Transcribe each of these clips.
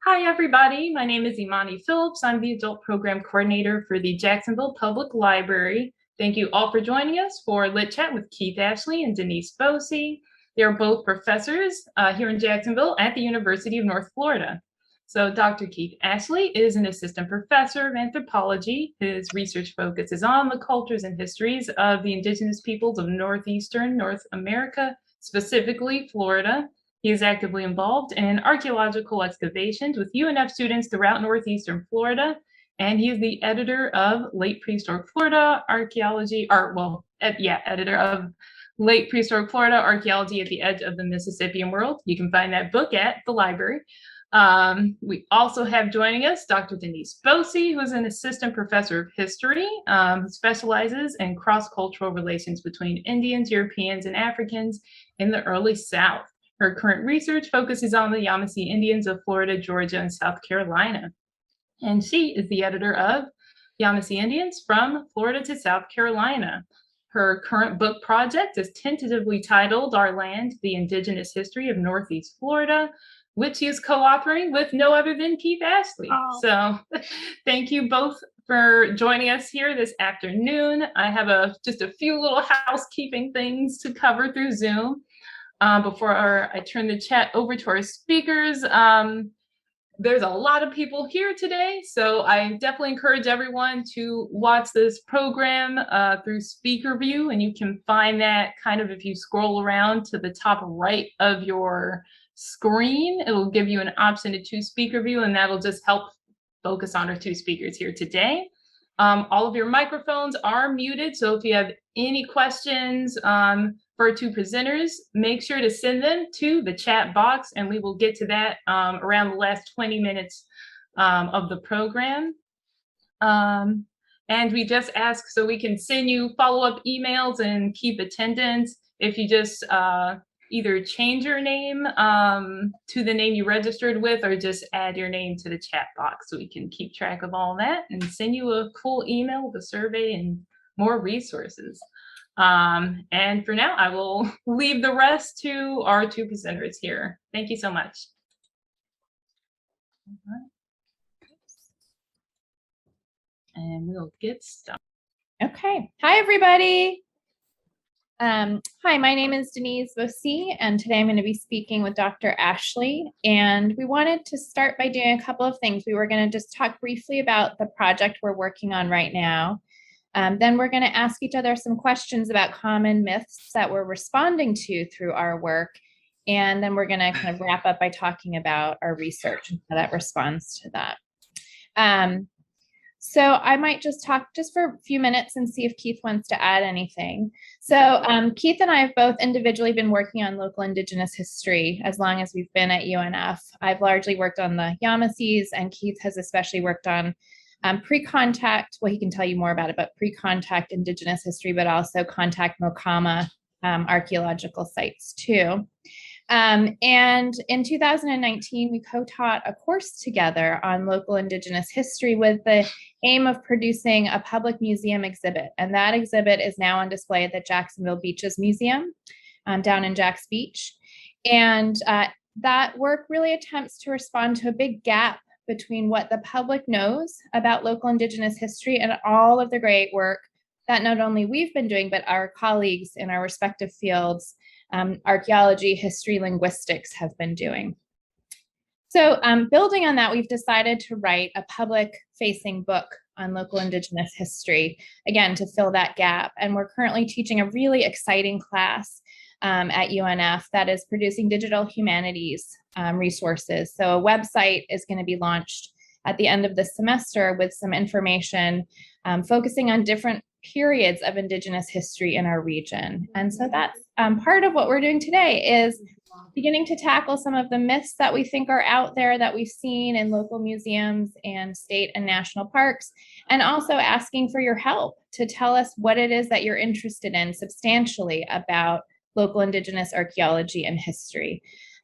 Hi, everybody. My name is Imani Phillips. I'm the Adult Program Coordinator for the Jacksonville Public Library. Thank you all for joining us for Lit Chat with Keith Ashley and Denise Bossy. They are both professors here in Jacksonville at the University of North Florida. So Dr. Keith Ashley is an Assistant Professor of Anthropology. His research focuses on the cultures and histories of the indigenous peoples of northeastern North America, specifically Florida. He is actively involved in archaeological excavations with UNF students throughout northeastern Florida, and he is the editor of Late Prehistoric Florida Archaeology, editor of Late Prehistoric Florida Archaeology at the Edge of the Mississippian World. You can find that book at the library. We also have joining us Dr. Denise Bossy, who is an assistant professor of history, who specializes in cross-cultural relations between Indians, Europeans, and Africans in the early South. Her current research focuses on the Yamasee Indians of Florida, Georgia, and South Carolina. And she is the editor of Yamasee Indians from Florida to South Carolina. Her current book project is tentatively titled Our Land, the Indigenous History of Northeast Florida, which she is co-authoring with no other than Keith Ashley. Oh. So thank you both for joining us here this afternoon. I have just a few little housekeeping things to cover through Zoom. Before I turn the chat over to our speakers, there's a lot of people here today, so I definitely encourage everyone to watch this program through Speaker View, and you can find that kind of if you scroll around to the top right of your screen. It'll give you an option to choose Speaker View, and that'll just help focus on our two speakers here today. All of your microphones are muted, so if you have any questions for our two presenters, make sure to send them to the chat box, and we will get to that around the last 20 minutes of the program. And we just ask so we can send you follow-up emails and keep attendance. If you just either change your name to the name you registered with, or just add your name to the chat box so we can keep track of all that and send you a cool email with a survey and more resources. And for now, I will leave the rest to our two presenters here. Thank you so much. And we'll get started. Okay. Hi, everybody. Hi, my name is Denise Bossy, and today I'm going to be speaking with Dr. Ashley. And we wanted to start by doing a couple of things. We were going to just talk briefly about the project we're working on right now. Then we're going to ask each other some questions about common myths that we're responding to through our work. And then we're going to kind of wrap up by talking about our research and how that responds to that. So I might just talk just for a few minutes and see if Keith wants to add anything. So Keith and I have both individually been working on local Indigenous history as long as we've been at UNF. I've largely worked on the Yamasees, and Keith has especially worked on pre-contact, well, he can tell you more about it, but pre-contact Indigenous history, but also contact Mocama archaeological sites too. And in 2019, we co-taught a course together on local Indigenous history with the aim of producing a public museum exhibit. And that exhibit is now on display at the Jacksonville Beaches Museum down in Jacks Beach. And that work really attempts to respond to a big gap between what the public knows about local Indigenous history and all of the great work that not only we've been doing, but our colleagues in our respective fields, archaeology, history, linguistics, have been doing. So building on that, we've decided to write a public-facing book on local Indigenous history, again, to fill that gap. And we're currently teaching a really exciting class at UNF that is producing digital humanities resources. So a website is going to be launched at the end of the semester with some information focusing on different periods of Indigenous history in our region. And so that's part of what we're doing today is beginning to tackle some of the myths that we think are out there that we've seen in local museums and state and national parks, and also asking for your help to tell us what it is that you're interested in substantially about local Indigenous archaeology and history.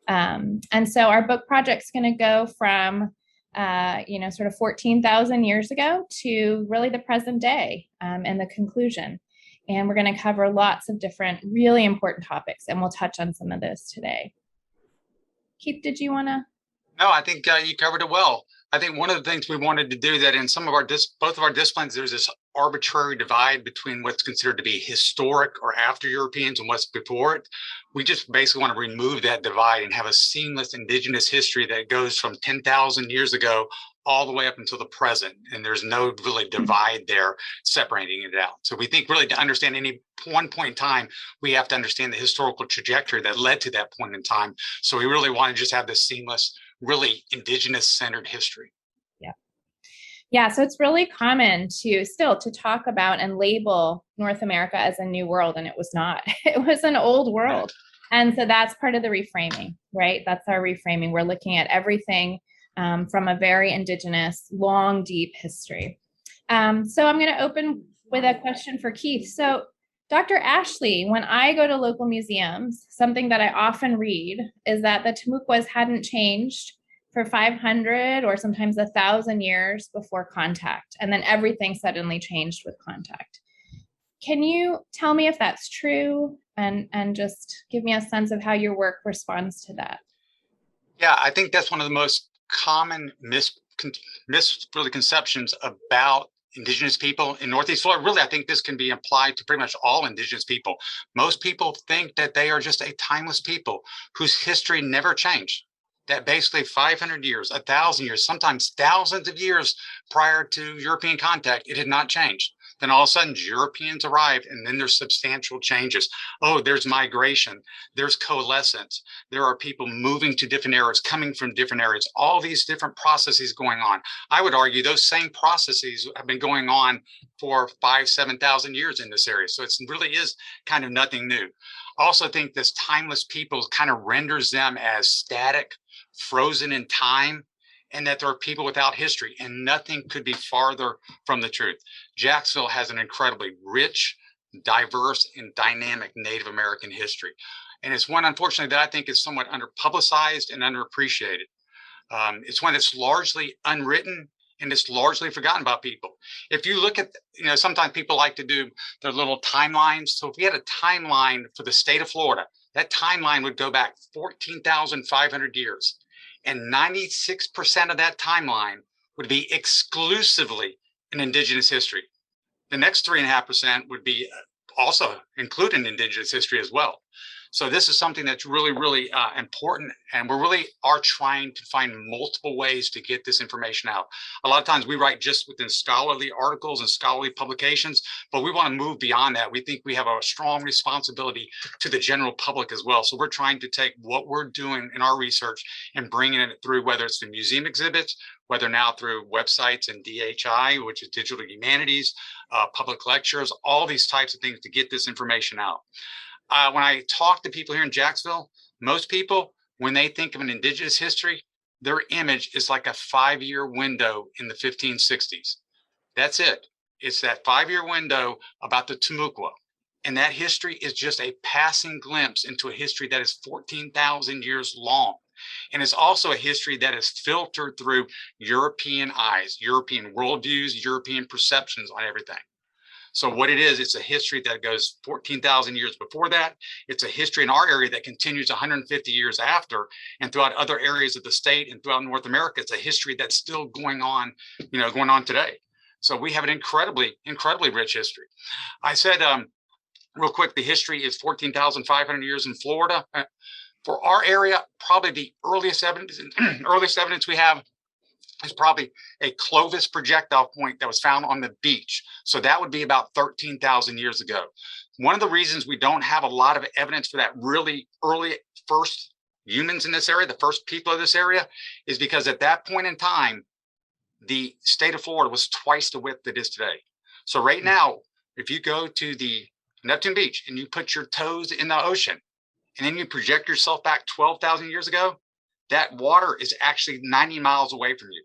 And so our book project's going to go from sort of 14,000 years ago to really the present day and the conclusion. And we're going to cover lots of different really important topics, and we'll touch on some of those today. Keith, did you want to? No, I think you covered it well. I think one of the things we wanted to do that in some of our both of our disciplines, there's this arbitrary divide between what's considered to be historic or after Europeans and what's before it. We just basically want to remove that divide and have a seamless indigenous history that goes from 10,000 years ago all the way up until the present. And there's no really divide there separating it out. So we think really to understand any one point in time, we have to understand the historical trajectory that led to that point in time. So we really want to just have this seamless, really indigenous centered history. Yeah. Yeah. So it's really common to still to talk about and label North America as a new world, and it was not. It was an old world. And so that's part of the reframing, right? That's our reframing. We're looking at everything from a very indigenous, long, deep history. So I'm going to open with a question for Keith. So Dr. Ashley, when I go to local museums, something that I often read is that the Timucuas hadn't changed for 500 or sometimes 1,000 years before contact, and then everything suddenly changed with contact. Can you tell me if that's true and just give me a sense of how your work responds to that? Yeah, I think that's one of the most common misconceptions about Indigenous people in Northeast Florida. Really, I think this can be applied to pretty much all Indigenous people. Most people think that they are just a timeless people whose history never changed. That basically 500 years, 1,000 years, sometimes thousands of years prior to European contact, it had not changed. Then all of a sudden, Europeans arrive, and then there's substantial changes. Oh, there's migration, there's coalescence, there are people moving to different areas, coming from different areas, all these different processes going on. I would argue those same processes have been going on for 5,000, 7,000 years in this area. So it really is kind of nothing new. I also think this timeless people kind of renders them as static, frozen in time, and that there are people without history, and nothing could be farther from the truth. Jacksonville has an incredibly rich, diverse, and dynamic Native American history. And it's one, unfortunately, that I think is somewhat underpublicized and underappreciated. It's one that's largely unwritten and it's largely forgotten by people. If you look at, sometimes people like to do their little timelines. So if we had a timeline for the state of Florida, that timeline would go back 14,500 years. And 96% of that timeline would be exclusively in Indigenous history. The next 3.5% would be also including Indigenous history as well. So this is something that's really, really important. And we really are trying to find multiple ways to get this information out. A lot of times we write just within scholarly articles and scholarly publications, but we want to move beyond that. We think we have a strong responsibility to the general public as well. So we're trying to take what we're doing in our research and bringing it through, whether it's the museum exhibits, whether now through websites and DHI, which is Digital Humanities, public lectures, all these types of things to get this information out. When I talk to people here in Jacksonville, most people, when they think of an Indigenous history, their image is like a 5-year window in the 1560s. That's it. It's that 5-year window about the Timucua. And that history is just a passing glimpse into a history that is 14,000 years long. And it's also a history that is filtered through European eyes, European worldviews, European perceptions on everything. So what it is, it's a history that goes 14,000 years before that. It's a history in our area that continues 150 years after, and throughout other areas of the state and throughout North America, it's a history that's still going on today. So we have an incredibly, incredibly rich history. I said, real quick, the history is 14,500 years in Florida. For our area, probably the earliest evidence we have is probably a Clovis projectile point that was found on the beach. So that would be about 13,000 years ago. One of the reasons we don't have a lot of evidence for that really early first humans in this area, the first people of this area, is because at that point in time, the state of Florida was twice the width it is today. So right now, if you go to the Neptune Beach and you put your toes in the ocean, and then you project yourself back 12,000 years ago, that water is actually 90 miles away from you.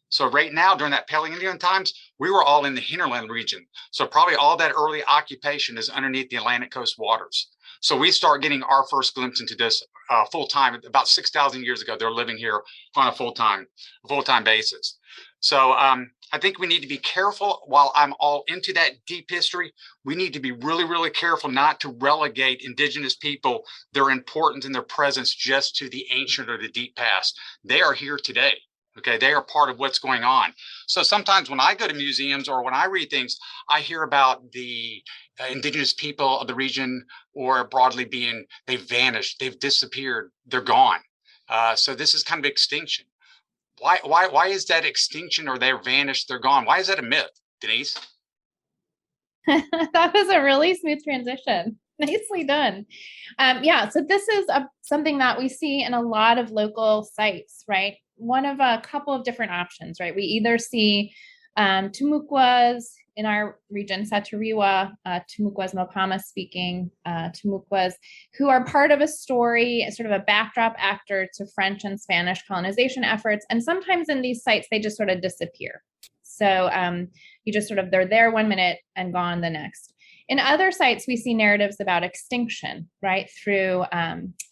So right now, during that Paleo-Indian times, we were all in the hinterland region. So probably all that early occupation is underneath the Atlantic coast waters. So we start getting our first glimpse into this full time about 6,000 years ago. They're living here on a full time basis. So I think we need to be careful. While I'm all into that deep history, we need to be really, really careful not to relegate Indigenous people, their importance and their presence just to the ancient or the deep past. They are here today. Okay, they are part of what's going on. So sometimes when I go to museums or when I read things, I hear about the Indigenous people of the region, or broadly being, they've vanished, they've disappeared, they're gone. So this is kind of extinction. Why is that extinction, or they're vanished, they're gone? Why is that a myth, Denise? That was a really smooth transition. Nicely done. Yeah, so this is something that we see in a lot of local sites, right? One of a couple of different options, right? We either see Timucuas in our region, Satiriwa, Timucuas Mocama speaking Timucuas, who are part of a story, sort of a backdrop actor to French and Spanish colonization efforts. And sometimes in these sites, they just sort of disappear. So you just sort of, they're there 1 minute and gone the next. In other sites, we see narratives about extinction, right, through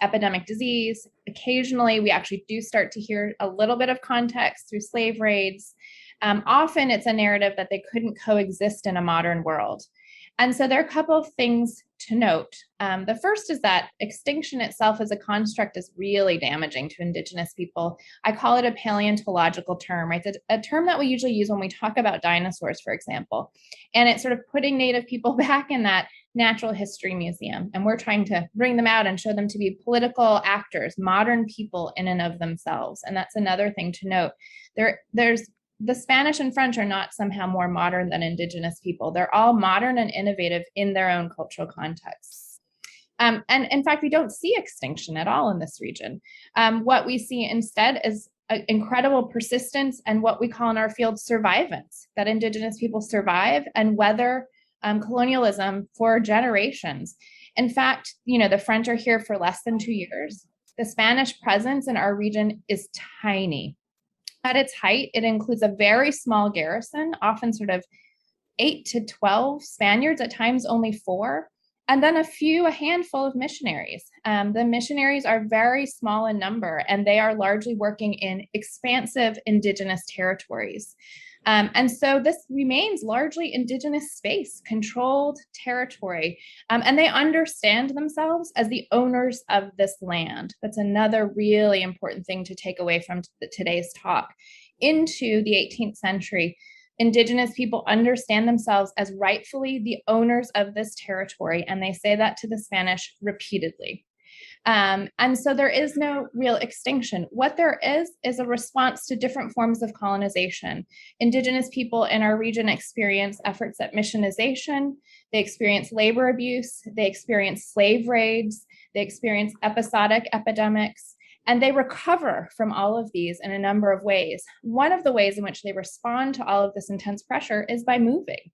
epidemic disease. Occasionally, we actually do start to hear a little bit of context through slave raids. Often, it's a narrative that they couldn't coexist in a modern world. And so there are a couple of things to note. The first is that extinction itself as a construct is really damaging to Indigenous people. I call it a paleontological term, right? It's a term that we usually use when we talk about dinosaurs, for example. And it's sort of putting Native people back in that natural history museum. And we're trying to bring them out and show them to be political actors, modern people in and of themselves. And that's another thing to note. There's the Spanish and French are not somehow more modern than Indigenous people. They're all modern and innovative in their own cultural contexts. And in fact, we don't see extinction at all in this region. What we see instead is incredible persistence and what we call in our field survivance, that Indigenous people survive and weather colonialism for generations. In fact, the French are here for less than 2 years. The Spanish presence in our region is tiny. At its height, it includes a very small garrison, often sort of 8 to 12 Spaniards, at times only 4, and then a handful of missionaries. The missionaries are very small in number, and they are largely working in expansive Indigenous territories. And so this remains largely Indigenous space, controlled territory, and they understand themselves as the owners of this land. That's another really important thing to take away from today's talk. Into the 18th century, Indigenous people understand themselves as rightfully the owners of this territory, and they say that to the Spanish repeatedly. And so there is no real extinction. What there is a response to different forms of colonization. Indigenous people in our region experience efforts at missionization, they experience labor abuse, they experience slave raids, they experience episodic epidemics, and they recover from all of these in a number of ways. One of the ways in which they respond to all of this intense pressure is by moving.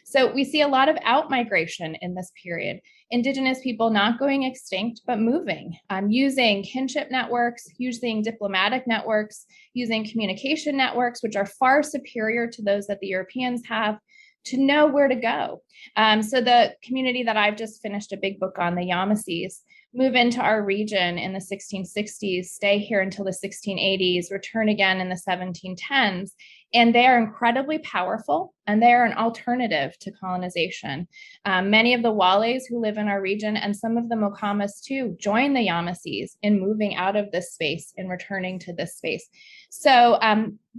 So we see a lot of outmigration in this period. Indigenous people not going extinct, but moving, using kinship networks, using diplomatic networks, using communication networks, which are far superior to those that the Europeans have, to know where to go. So the community that I've just finished a big book on, the Yamasees, move into our region in the 1660s, stay here until the 1680s, return again in the 1710s. And they are incredibly powerful, and they are an alternative to colonization. Many of the Wales who live in our region, and some of the Mocamas too, join the Yamasees in moving out of this space and returning to this space. So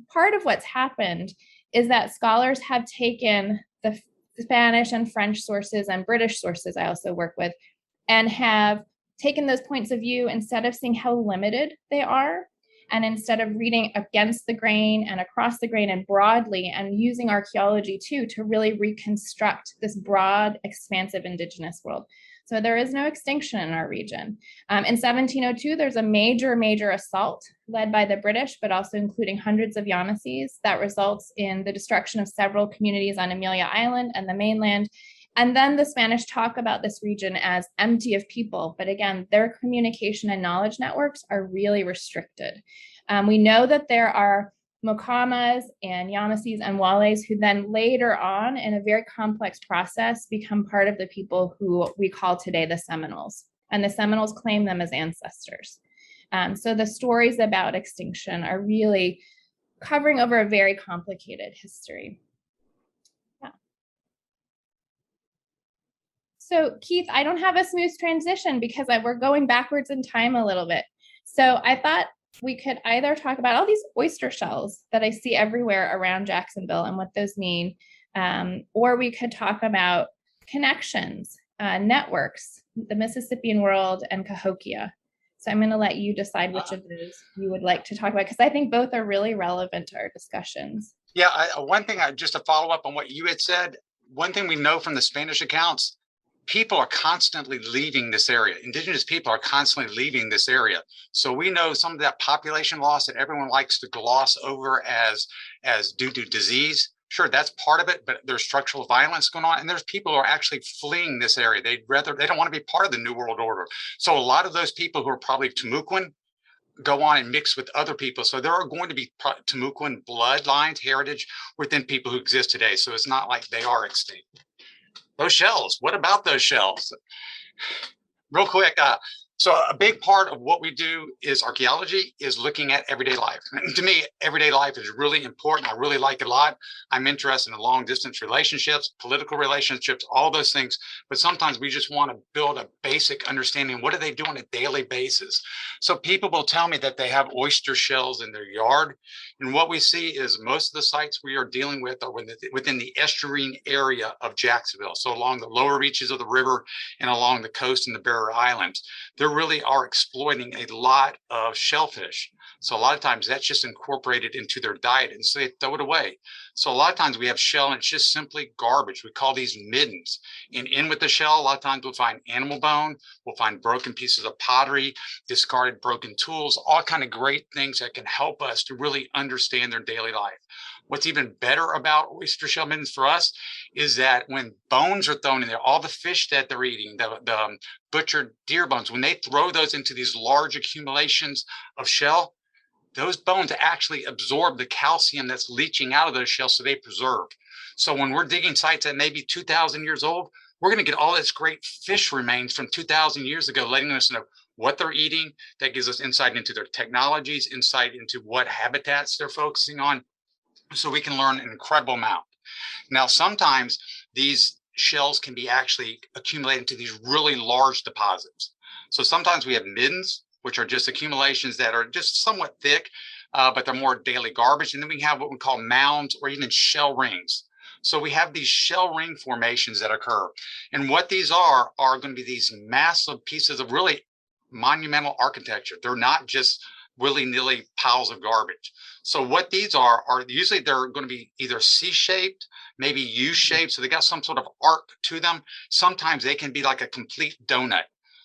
part of what's happened is that scholars have taken the Spanish and French sources and British sources I also work with, and have taken those points of view instead of seeing how limited they are, and instead of reading against the grain and across the grain and broadly, and using archaeology too to really reconstruct this broad, expansive Indigenous world. So there is no extinction in our region. In 1702, there's a major assault led by the British, but also including hundreds of Yamasees, that results in the destruction of several communities on Amelia Island and the mainland. And then the Spanish talk about this region as empty of people. But again, their communication and knowledge networks are really restricted. We know that there are Mocamas and Yamasees and Wales who then later on, in a very complex process, become part of the people who we call today the Seminoles. And the Seminoles claim them as ancestors. So the stories about extinction are really covering over a very complicated history. Yeah. So Keith, I don't have a smooth transition because we're going backwards in time a little bit. So I thought we could either talk about all these oyster shells that I see everywhere around Jacksonville and what those mean, or we could talk about connections, networks, the Mississippian world, and Cahokia. So I'm going to let you decide which of those you would like to talk about, because I think both are really relevant to our discussions. Yeah, one thing, just to follow up on what you had said, one thing we know from the Spanish accounts, people are constantly leaving this area. Indigenous people are constantly leaving this area. So we know some of that population loss that everyone likes to gloss over as due to disease. Sure, that's part of it, but there's structural violence going on, and there's people who are actually fleeing this area. They don't want to be part of the New World Order. So a lot of those people who are probably Timucuan go on and mix with other people. So there are going to be Timucuan bloodlines, heritage within people who exist today. So it's not like they are extinct. Those shells, what about those shells? Real quick, so a big part of what we do is archaeology, is looking at everyday life. And to me, everyday life is really important. I really like it a lot. I'm interested in long distance relationships, political relationships, all those things. But sometimes we just want to build a basic understanding. What do they do on a daily basis? So people will tell me that they have oyster shells in their yard. And what we see is most of the sites we are dealing with are within the estuarine area of Jacksonville. So along the lower reaches of the river and along the coast and the Barrier Islands. They really are exploiting a lot of shellfish. So a lot of times that's just incorporated into their diet, and so they throw it away. So a lot of times we have shell and it's just simply garbage. We call these middens. And in with the shell, a lot of times we'll find animal bone, we'll find broken pieces of pottery, discarded broken tools, all kind of great things that can help us to really understand their daily life. What's even better about oyster shell middens for us is that when bones are thrown in there, all the fish that they're eating, the butchered deer bones, when they throw those into these large accumulations of shell, those bones actually absorb the calcium that's leaching out of those shells, so they preserve. So when we're digging sites that may be 2,000 years old, we're going to get all this great fish remains from 2,000 years ago, letting us know what they're eating. That gives us insight into their technologies, insight into what habitats they're focusing on, so we can learn an incredible amount. Now, sometimes these shells can be actually accumulated into these really large deposits. So sometimes we have middens, which are just accumulations that are just somewhat thick, but they're more daily garbage. And then we have what we call mounds or even shell rings. So we have these shell ring formations that occur. And what these are going to be these massive pieces of really monumental architecture. They're not just willy-nilly piles of garbage. So what these are usually they're going to be either C-shaped, maybe U-shaped. So they got some sort of arc to them. Sometimes they can be like a complete donut.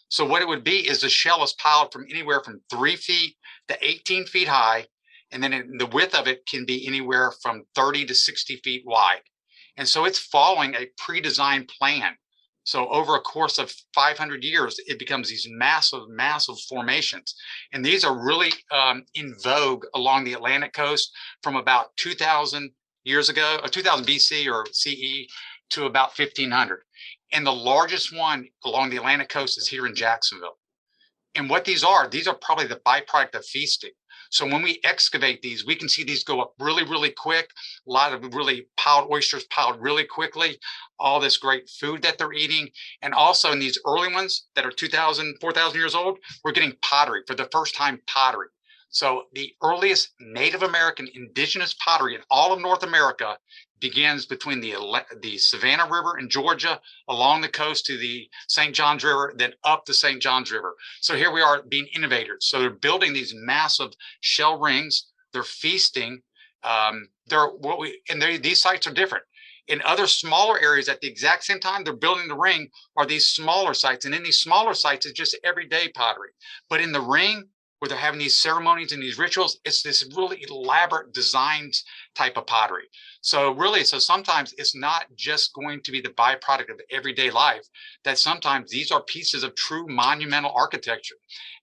So what it would be is the shell is piled from anywhere from 3 feet to 18 feet high. And then the width of it can be anywhere from 30 to 60 feet wide. And so it's following a pre-designed plan. So over a course of 500 years, it becomes these massive, massive formations. And these are really in vogue along the Atlantic coast from about 2000 years ago, or 2000 BC or CE to about 1500. And the largest one along the Atlantic coast is here in Jacksonville. And what these are probably the byproduct of feasting. So when we excavate these, we can see these go up really, really quick. A lot of really piled oysters piled really quickly, all this great food that they're eating. And also in these early ones that are 2,000, 4,000 years old, we're getting pottery, for the first time pottery. So the earliest Native American indigenous pottery in all of North America begins between the Savannah River in Georgia, along the coast to the St. Johns River, then up the St. Johns River. So here we are being innovators. So they're building these massive shell rings. They're feasting. These sites are different. In other smaller areas at the exact same time they're building the ring are these smaller sites. And in these smaller sites, it's just everyday pottery. But in the ring, where they're having these ceremonies and these rituals, it's this really elaborate designed type of pottery. So sometimes it's not just going to be the byproduct of everyday life, that sometimes these are pieces of true monumental architecture.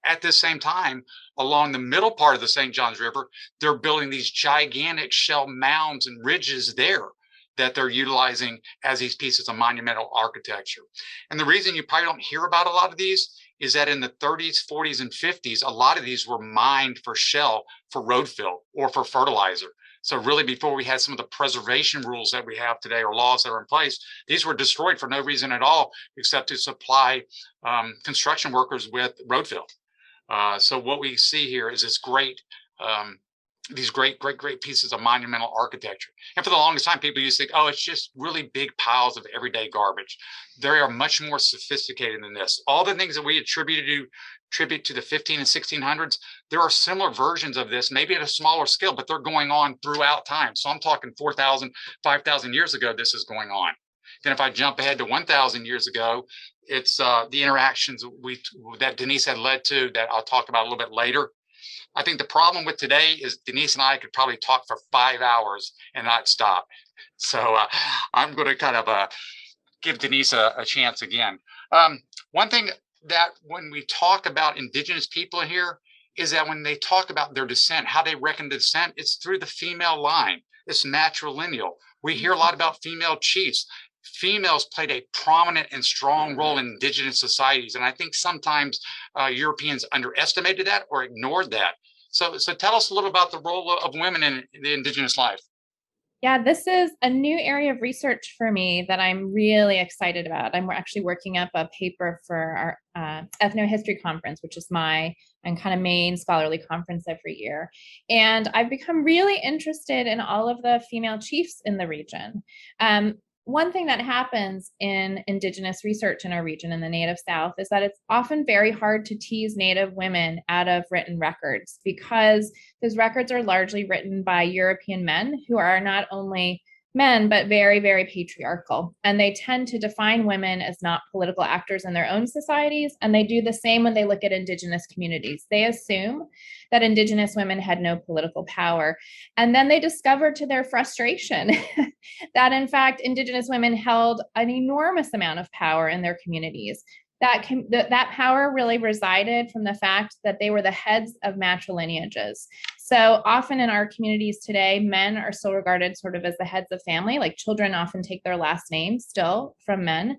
At the same time, along the middle part of the St. Johns River, they're building these gigantic shell mounds and ridges there that they're utilizing as these pieces of monumental architecture. And the reason you probably don't hear about a lot of these is that in the 30s, 40s, and 50s, a lot of these were mined for shell, for road fill, or for fertilizer. So really, before we had some of the preservation rules that we have today or laws that are in place, these were destroyed for no reason at all, except to supply construction workers with road fill. So what we see here is this great, these great pieces of monumental architecture. And for the longest time, people used to think, oh, it's just really big piles of everyday garbage. They are much more sophisticated than this. All the things that we attribute to the 15 and 1600s, there are similar versions of this, maybe at a smaller scale, but they're going on throughout time. So I'm talking 4,000, 5,000 years ago, this is going on. Then if I jump ahead to 1,000 years ago, it's the interactions that Denise had led to that I'll talk about a little bit later. I think the problem with today is Denise and I could probably talk for 5 hours and not stop. So I'm going to kind of give Denise a chance again. One thing that when we talk about Indigenous people in here is that when they talk about their descent, how they reckon descent, it's through the female line. It's matrilineal. We hear a lot about female chiefs. Females played a prominent and strong role in Indigenous societies. And I think sometimes Europeans underestimated that or ignored that. So tell us a little about the role of women in the Indigenous life. Yeah, this is a new area of research for me that I'm really excited about. I'm actually working up a paper for our ethnohistory conference, which is my kind of main scholarly conference every year. And I've become really interested in all of the female chiefs in the region. One thing that happens in Indigenous research in our region in the Native South is that it's often very hard to tease Native women out of written records because those records are largely written by European men who are not only men, but very, very patriarchal. And they tend to define women as not political actors in their own societies. And they do the same when they look at Indigenous communities. They assume that Indigenous women had no political power. And then they discover to their frustration that in fact, Indigenous women held an enormous amount of power in their communities. That power really resided from the fact that they were the heads of matrilineages. So often in our communities today, men are still regarded sort of as the heads of family, like children often take their last name still from men.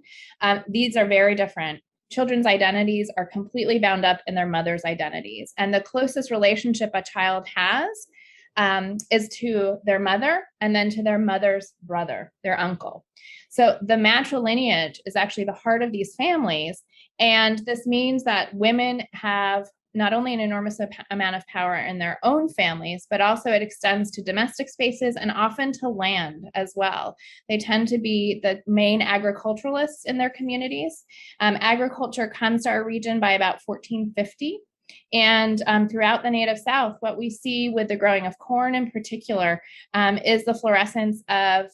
These are very different. Children's identities are completely bound up in their mother's identities. And the closest relationship a child has is to their mother and then to their mother's brother, their uncle. So the matrilineage is actually the heart of these families. And this means that women have not only an enormous amount of power in their own families, but also it extends to domestic spaces and often to land as well. They tend to be the main agriculturalists in their communities. Agriculture comes to our region by about 1450. And throughout the Native South, what we see with the growing of corn in particular is the fluorescence of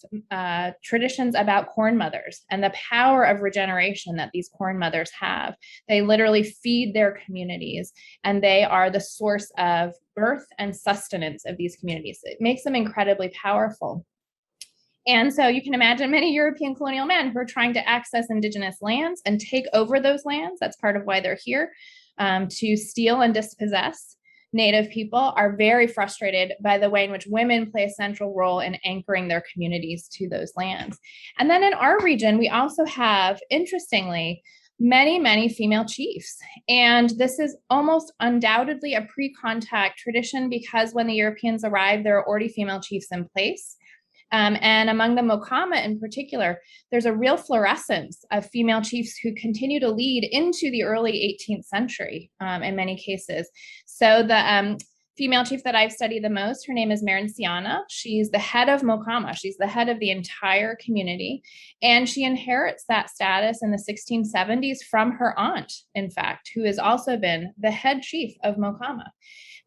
traditions about corn mothers and the power of regeneration that these corn mothers have. They literally feed their communities, and they are the source of birth and sustenance of these communities. It makes them incredibly powerful. And so you can imagine many European colonial men who are trying to access Indigenous lands and take over those lands. That's part of why they're here. To steal and dispossess Native people are very frustrated by the way in which women play a central role in anchoring their communities to those lands. And then in our region, we also have, interestingly, many female chiefs. And this is almost undoubtedly a pre-contact tradition because when the Europeans arrived, there are already female chiefs in place. And among the Mocama in particular, there's a real fluorescence of female chiefs who continue to lead into the early 18th century in many cases. So the female chief that I've studied the most, her name is Maranciana. She's the head of Mocama. She's the head of the entire community. And she inherits that status in the 1670s from her aunt, in fact, who has also been the head chief of Mocama.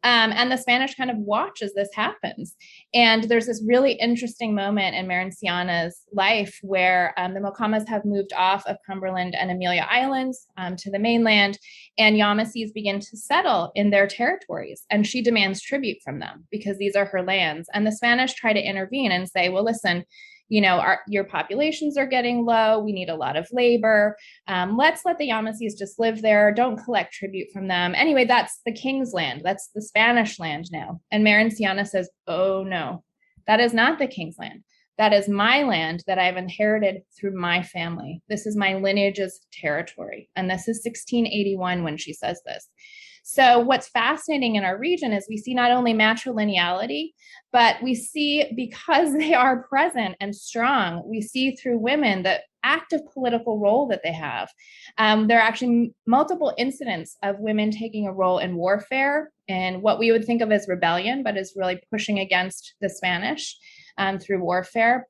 And the Spanish kind of watch as this happens. And there's this really interesting moment in Maranciana's life where the Mocamas have moved off of Cumberland and Amelia Islands to the mainland, and Yamasees begin to settle in their territories. And she demands tribute from them because these are her lands. And the Spanish try to intervene and say, well, listen, you know, your populations are getting low. We need a lot of labor. Let's let the Yamasees just live there. Don't collect tribute from them. Anyway, that's the king's land. That's the Spanish land now. And Maranciana says, oh, no, that is not the king's land. That is my land that I've inherited through my family. This is my lineage's territory. And this is 1681 when she says this. So what's fascinating in our region is we see not only matrilineality, but we see, because they are present and strong, we see through women the active political role that they have. There are actually multiple incidents of women taking a role in warfare and what we would think of as rebellion, but is really pushing against the Spanish through warfare,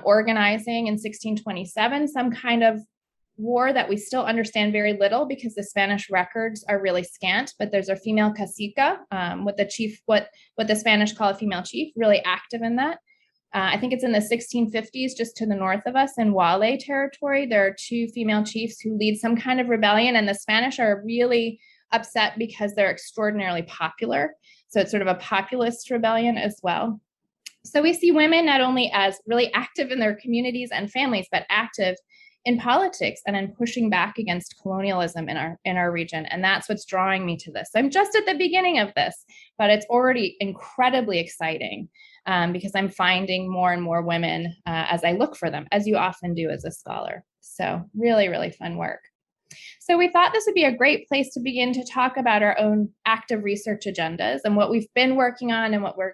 organizing in 1627 some kind of war that we still understand very little because the Spanish records are really scant, but there's a female cacica, what the Spanish call a female chief, really active in that. I think it's in the 1650s, just to the north of us in Wale territory. There are two female chiefs who lead some kind of rebellion, and the Spanish are really upset because they're extraordinarily popular. So it's sort of a populist rebellion as well. So we see women not only as really active in their communities and families, but active in politics and in pushing back against colonialism in our region. And that's what's drawing me to this. I'm just at the beginning of this, but it's already incredibly exciting because I'm finding more and more women as I look for them, as you often do as a scholar. So really, really fun work. So we thought this would be a great place to begin to talk about our own active research agendas and what we've been working on and what we're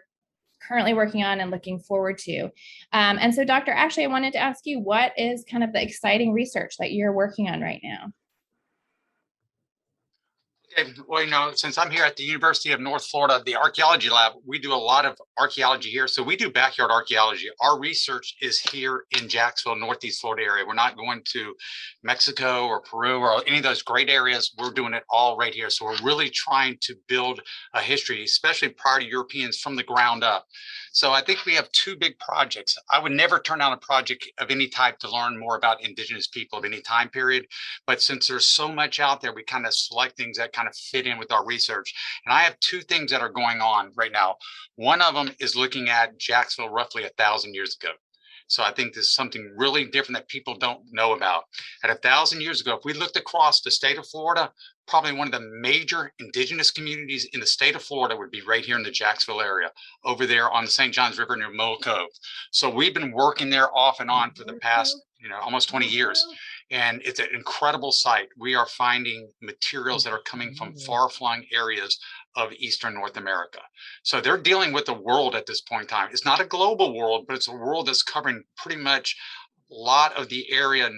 currently working on and looking forward to. And so Dr. Ashley, I wanted to ask you, what is kind of the exciting research that you're working on right now? Okay, well, since I'm here at the University of North Florida, the archaeology lab, we do a lot of archaeology here. So we do backyard archaeology. Our research is here in Jacksonville, Northeast Florida area. We're not going to Mexico or Peru or any of those great areas. We're doing it all right here. So we're really trying to build a history, especially prior to Europeans, from the ground up. So I think we have two big projects. I would never turn down a project of any type to learn more about Indigenous people of any time period. But since there's so much out there, we kind of select things that kind of fit in with our research. And I have two things that are going on right now. One of them is looking at Jacksonville roughly 1,000 years ago. So I think this is something really different that people don't know about. At 1,000 years ago, if we looked across the state of Florida, probably one of the major Indigenous communities in the state of Florida would be right here in the Jacksonville area, over there on the St. Johns River near Mill Cove. So we've been working there off and on for the past, almost 20 years. And it's an incredible site. We are finding materials that are coming from far-flung areas of Eastern North America. So they're dealing with the world at this point in time. It's not a global world, but it's a world that's covering pretty much a lot of the area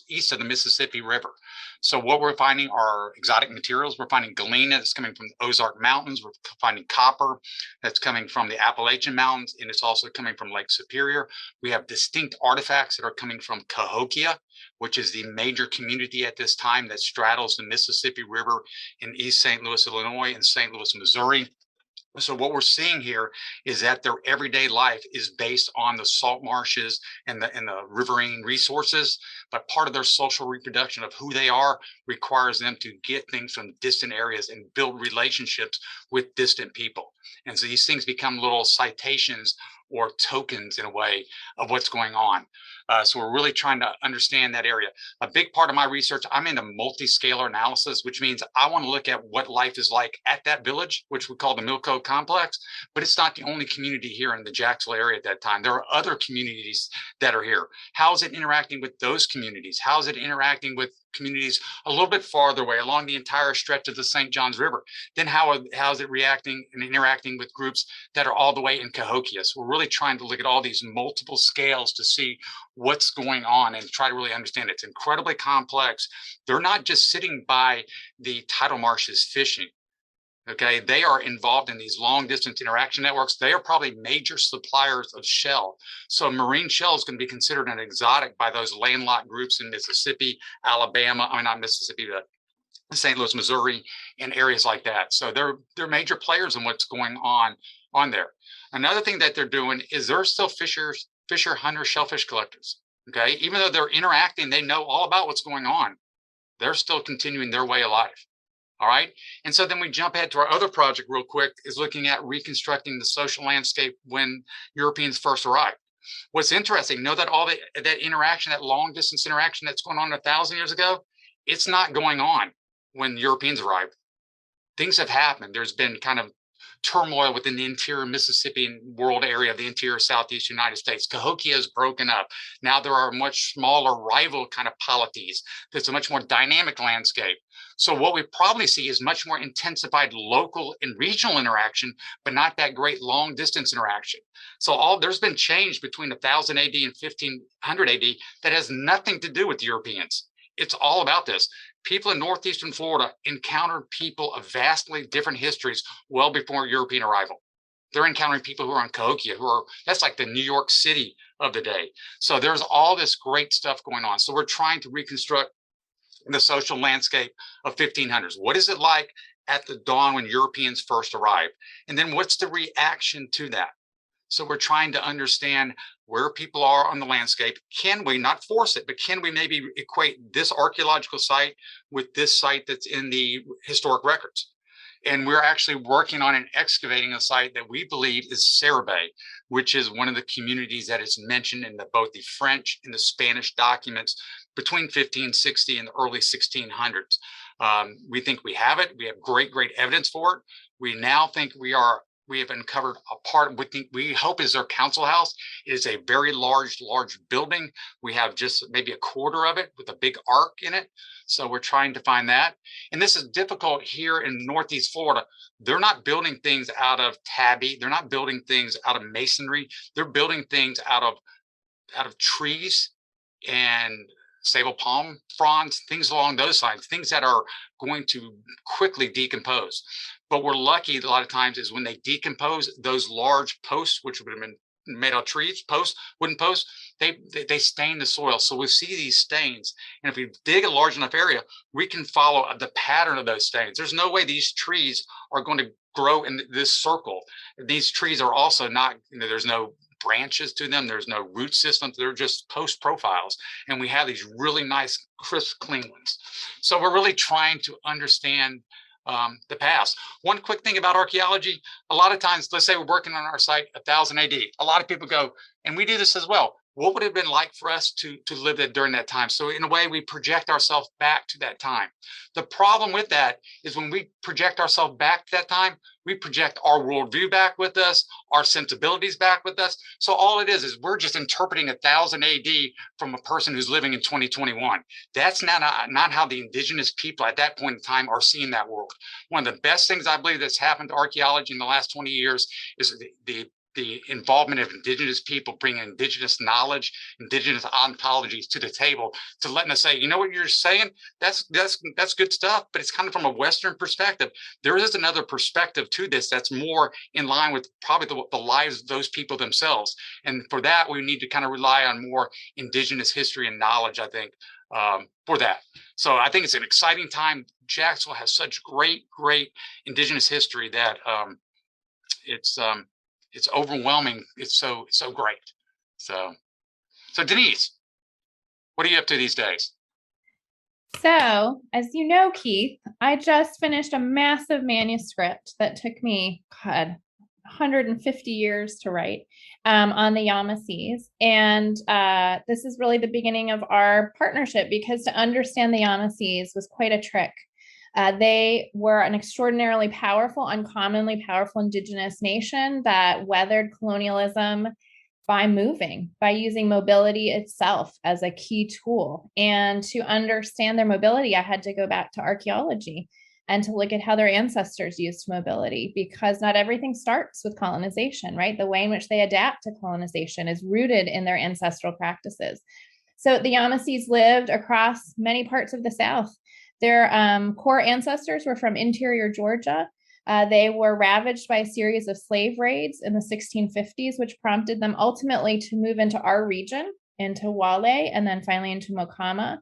east of the Mississippi River. So what we're finding are exotic materials. We're finding galena that's coming from the Ozark Mountains. We're finding copper that's coming from the Appalachian Mountains, and it's also coming from Lake Superior. We have distinct artifacts that are coming from Cahokia, which is the major community at this time that straddles the Mississippi River in East St. Louis, Illinois, and St. Louis, Missouri. So what we're seeing here is that their everyday life is based on the salt marshes and the riverine resources, but part of their social reproduction of who they are requires them to get things from distant areas and build relationships with distant people. And so these things become little citations or tokens in a way of what's going on. So we're really trying to understand that area. A big part of my research, I'm into multi-scalar analysis, which means I want to look at what life is like at that village, which we call the Mill Cove Complex, but it's not the only community here in the Jacksonville area at that time. There are other communities that are here. How is it interacting with those communities? How is it interacting with communities a little bit farther away along the entire stretch of the St. Johns River? Then how is it reacting and interacting with groups that are all the way in Cahokia? So we're really trying to look at all these multiple scales to see what's going on and try to really understand it. It's incredibly complex. They're not just sitting by the tidal marshes fishing. Okay, they are involved in these long distance interaction networks. They are probably major suppliers of shell. So marine shell is going to be considered an exotic by those landlocked groups in Mississippi, Alabama, not Mississippi, but St. Louis, Missouri, and areas like that. So they're major players in what's going on there. Another thing that they're doing is they're still fisher hunter shellfish collectors. Okay, even though they're interacting, they know all about what's going on. They're still continuing their way of life. All right. And so then we jump ahead to our other project real quick, is looking at reconstructing the social landscape when Europeans first arrived. What's interesting, know that all that interaction, that long distance interaction that's going on 1,000 years ago, it's not going on when Europeans arrived. Things have happened. There's been kind of turmoil within the interior Mississippian world area of the interior Southeast United States. Cahokia is broken up. Now there are much smaller rival kind of polities. There's a much more dynamic landscape. So what we probably see is much more intensified local and regional interaction, but not that great long distance interaction. So there's been change between 1000 AD and 1500 AD that has nothing to do with the Europeans. It's all about this. People in northeastern Florida encountered people of vastly different histories well before European arrival. They're encountering people who are on Cahokia, that's like the New York City of the day. So there's all this great stuff going on. So we're trying to reconstruct the social landscape of 1500s. What is it like at the dawn when Europeans first arrived? And then what's the reaction to that? So we're trying to understand where people are on the landscape. Can we, not force it, but can we maybe equate this archaeological site with this site that's in the historic records? And we're actually working on and excavating a site that we believe is Sarabay, which is one of the communities that is mentioned in both the French and the Spanish documents between 1560 and the early 1600s. We think we have it. We have great evidence for it. We now think we have uncovered a part we hope is their council house. It is a very large building. We have just maybe a quarter of it with a big ark in it. So we're trying to find that. And this is difficult here in Northeast Florida. They're not building things out of tabby. They're not building things out of masonry. They're building things out of trees and sable palm fronds, things along those lines, things that are going to quickly decompose. But we're lucky a lot of times is when they decompose, those large posts, which would have been made out of trees, wooden posts, they stain the soil. So we see these stains. And if we dig a large enough area, we can follow the pattern of those stains. There's no way these trees are going to grow in this circle. These trees are also not, there's no branches to them. There's no root systems. They're just post profiles. And we have these really nice, crisp, clean ones. So we're really trying to understand the past. One quick thing about archaeology, a lot of times, let's say we're working on our site 1000 AD. A lot of people go, and we do this as well, what would it have been like for us to live that during that time? So in a way, we project ourselves back to that time. The problem with that is when we project ourselves back to that time, we project our worldview back with us, our sensibilities back with us. So all it is we're just interpreting 1000 AD from a person who's living in 2021. That's not how the indigenous people at that point in time are seeing that world. One of the best things I believe that's happened to archaeology in the last 20 years is the involvement of indigenous people bringing indigenous knowledge, indigenous ontologies to the table to letting us say, you know what you're saying? That's good stuff, but it's kind of from a Western perspective. There is another perspective to this that's more in line with probably the lives of those people themselves. And for that, we need to kind of rely on more indigenous history and knowledge, I think, for that. So I think it's an exciting time. Jacksonville has such great indigenous history that it's overwhelming. It's so great. So Denise, what are you up to these days? So, as you know, Keith, I just finished a massive manuscript that took me, 150 years to write on the Yamasees. And this is really the beginning of our partnership, because to understand the Yamasees was quite a trick. They were an extraordinarily powerful, uncommonly powerful indigenous nation that weathered colonialism by using mobility itself as a key tool. And to understand their mobility, I had to go back to archaeology and to look at how their ancestors used mobility, because not everything starts with colonization, right? The way in which they adapt to colonization is rooted in their ancestral practices. So the Yamasees lived across many parts of the South. Their core ancestors were from interior Georgia. They were ravaged by a series of slave raids in the 1650s, which prompted them ultimately to move into our region, into Wale, and then finally into Mocama.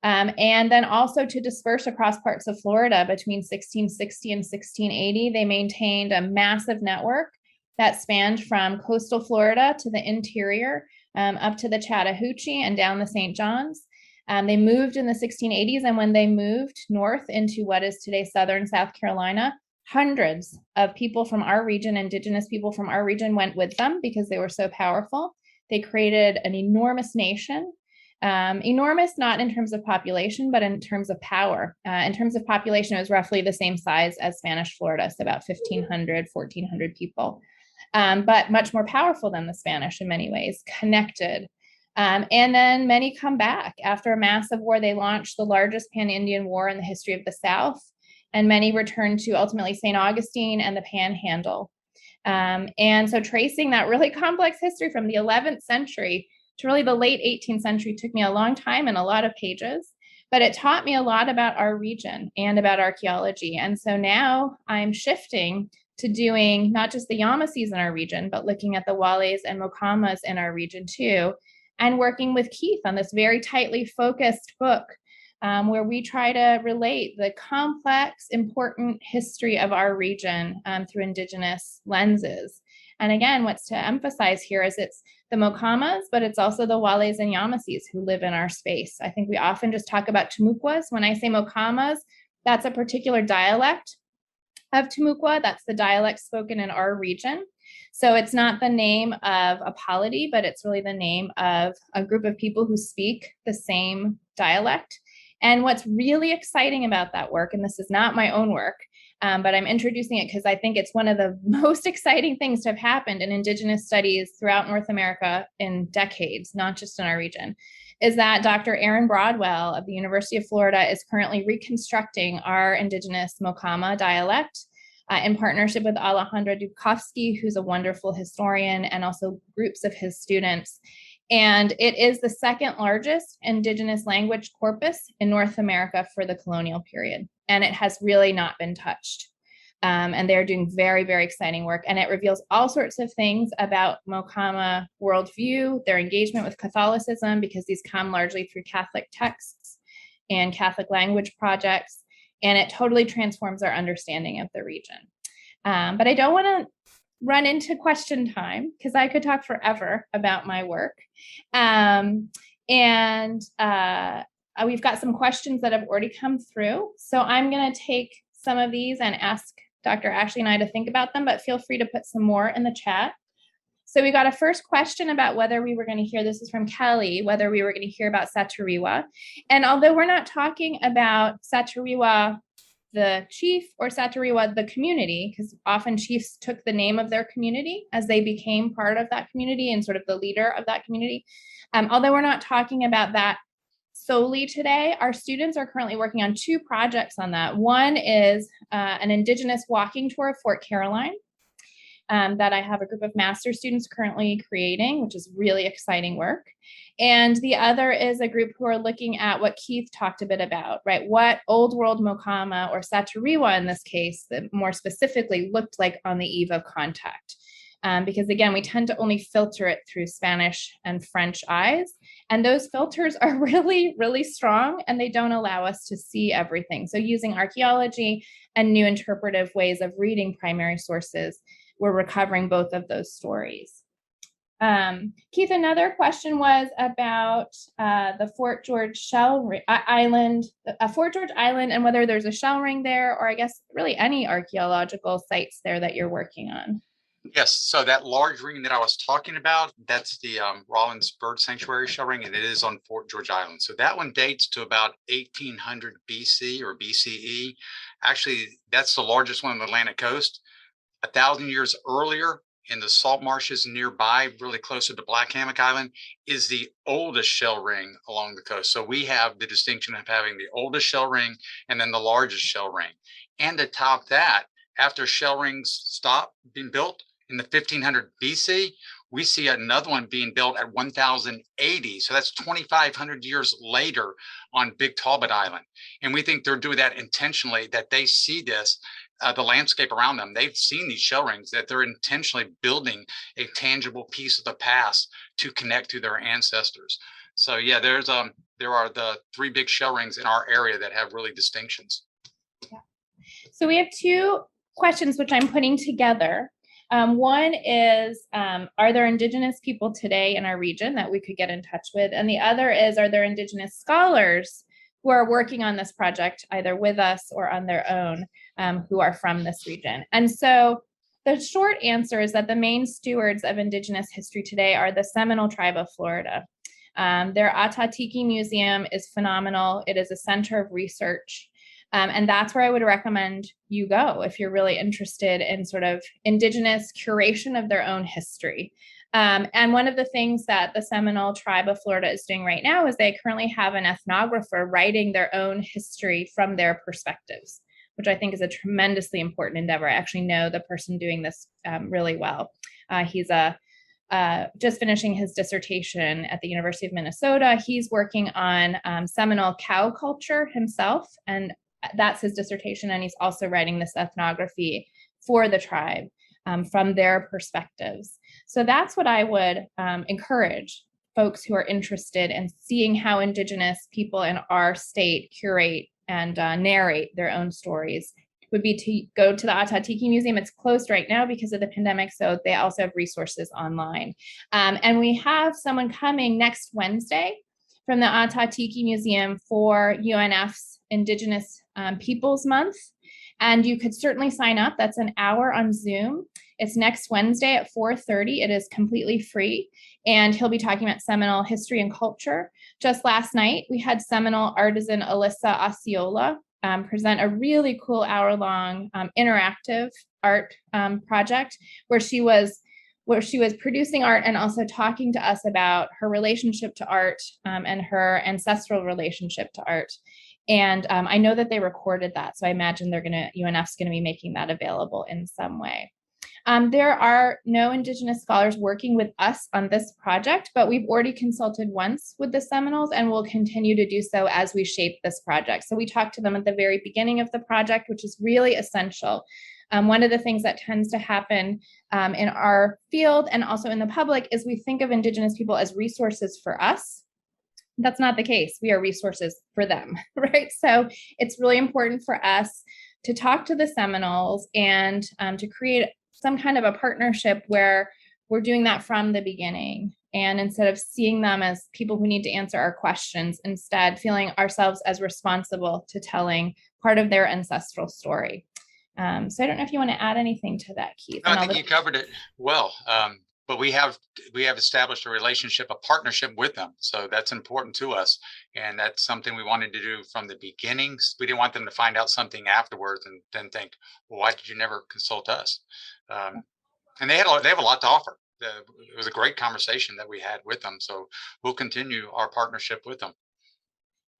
And then also to disperse across parts of Florida between 1660 and 1680. They maintained a massive network that spanned from coastal Florida to the interior, up to the Chattahoochee and down the St. Johns. They moved in the 1680s, and when they moved north into what is today southern South Carolina, hundreds of people from our region, indigenous people from our region, went with them because they were so powerful. They created an enormous nation. Enormous, not in terms of population, but in terms of power. In terms of population, it was roughly the same size as Spanish Florida, so about 1,500, 1,400 people, but much more powerful than the Spanish in many ways, connected. And then many come back. After a massive war, they launched the largest pan-Indian war in the history of the South, and many returned to ultimately St. Augustine and the Panhandle. And so tracing that really complex history from the 11th century to really the late 18th century took me a long time and a lot of pages, but it taught me a lot about our region and about archaeology. And so now I'm shifting to doing not just the Yamasees in our region, but looking at the Wales and Mokamas in our region too, and working with Keith on this very tightly focused book where we try to relate the complex, important history of our region through Indigenous lenses. And again, what's to emphasize here is it's the Mokamas, but it's also the Wales and Yamasees who live in our space. I think we often just talk about Timucuas. When I say Mokamas, that's a particular dialect of Timucua. That's the dialect spoken in our region. So it's not the name of a polity, but it's really the name of a group of people who speak the same dialect. And what's really exciting about that work, and this is not my own work, but I'm introducing it because I think it's one of the most exciting things to have happened in Indigenous studies throughout North America in decades, not just in our region, is that Dr. Aaron Broadwell of the University of Florida is currently reconstructing our Indigenous Mokama dialect in partnership with Alejandra Dubkovsky, who's a wonderful historian, and also groups of his students. And it is the second largest Indigenous language corpus in North America for the colonial period. And it has really not been touched. And they're doing very, very exciting work. And it reveals all sorts of things about Mokama worldview, their engagement with Catholicism, because these come largely through Catholic texts and Catholic language projects. And it totally transforms our understanding of the region. But I don't want to run into question time because I could talk forever about my work. We've got some questions that have already come through. So I'm going to take some of these and ask Dr. Ashley and I to think about them, but feel free to put some more in the chat. So we got a first question about whether we were going to hear, this is from Kelly, whether we were going to hear about Saturiwa. And although we're not talking about Saturiwa the chief or Saturiwa the community, because often chiefs took the name of their community as they became part of that community and sort of the leader of that community. Although we're not talking about that solely today, our students are currently working on two projects on that. One is an Indigenous walking tour of Fort Caroline that I have a group of master's students currently creating, which is really exciting work. And the other is a group who are looking at what Keith talked a bit about, right? What Old World Mokama or Saturiwa in this case, that more specifically looked like on the eve of contact. Because again, we tend to only filter it through Spanish and French eyes. And those filters are really, really strong and they don't allow us to see everything. So using archaeology and new interpretive ways of reading primary sources, we're recovering both of those stories. Keith, another question was about the Fort George Island, Fort George Island, and whether there's a shell ring there, or I guess really any archaeological sites there that you're working on. Yes, so that large ring that I was talking about, that's the Rollins Bird Sanctuary shell ring, and it is on Fort George Island. So that one dates to about 1800 BC or BCE. Actually, that's the largest one on the Atlantic coast. 1,000 years earlier, in the salt marshes nearby, really close to the Black Hammock Island, is the oldest shell ring along the coast. So we have the distinction of having the oldest shell ring and then the largest shell ring. And to top that, after shell rings stopped being built in the 1500 BC, we see another one being built at 1080. So that's 2,500 years later on Big Talbot Island. And we think they're doing that intentionally, that they see this, the landscape around them. They've seen these shell rings, that they're intentionally building a tangible piece of the past to connect to their ancestors. So yeah, there are the three big shell rings in our area that have really distinctions. Yeah. So we have two questions which I'm putting together. One is, are there Indigenous people today in our region that we could get in touch with? And the other is, are there Indigenous scholars who are working on this project either with us or on their own, who are from this region? And so the short answer is that the main stewards of Indigenous history today are the Seminole tribe of Florida. Their Atatiki Museum is phenomenal. It is a center of research. And that's where I would recommend you go if you're really interested in sort of Indigenous curation of their own history. And one of the things that the Seminole tribe of Florida is doing right now is they currently have an ethnographer writing their own history from their perspectives, which I think is a tremendously important endeavor. I actually know the person doing this really well. He's just finishing his dissertation at the University of Minnesota. He's working on Seminole cow culture himself, and that's his dissertation. And he's also writing this ethnography for the tribe from their perspectives. So that's what I would encourage folks who are interested in seeing how Indigenous people in our state curate and narrate their own stories, would be to go to the Atatiki Museum. It's closed right now because of the pandemic, so they also have resources online. And we have someone coming next Wednesday from the Atatiki Museum for UNF's Indigenous Peoples Month. And you could certainly sign up. That's an hour on Zoom. It's next Wednesday at 4:30. It is completely free. And he'll be talking about Seminole history and culture. Just last night, we had Seminole artisan Alyssa Osceola present a really cool hour-long interactive art project where she was producing art and also talking to us about her relationship to art and her ancestral relationship to art. And I know that they recorded that, so I imagine UNF's going to be making that available in some way. There are no Indigenous scholars working with us on this project, but we've already consulted once with the Seminoles and will continue to do so as we shape this project. So we talked to them at the very beginning of the project, which is really essential. One of the things that tends to happen in our field and also in the public is we think of Indigenous people as resources for us. That's not the case. We are resources for them, right? So it's really important for us to talk to the Seminoles and to create some kind of a partnership where we're doing that from the beginning. And instead of seeing them as people who need to answer our questions, instead feeling ourselves as responsible to telling part of their ancestral story. So I don't know if you want to add anything to that, Keith. No, I think you covered it well. But we have established a relationship, a partnership with them. So that's important to us. And that's something we wanted to do from the beginning. We didn't want them to find out something afterwards and then think, well, why did you never consult us? And they have a lot to offer. It was a great conversation that we had with them. So we'll continue our partnership with them.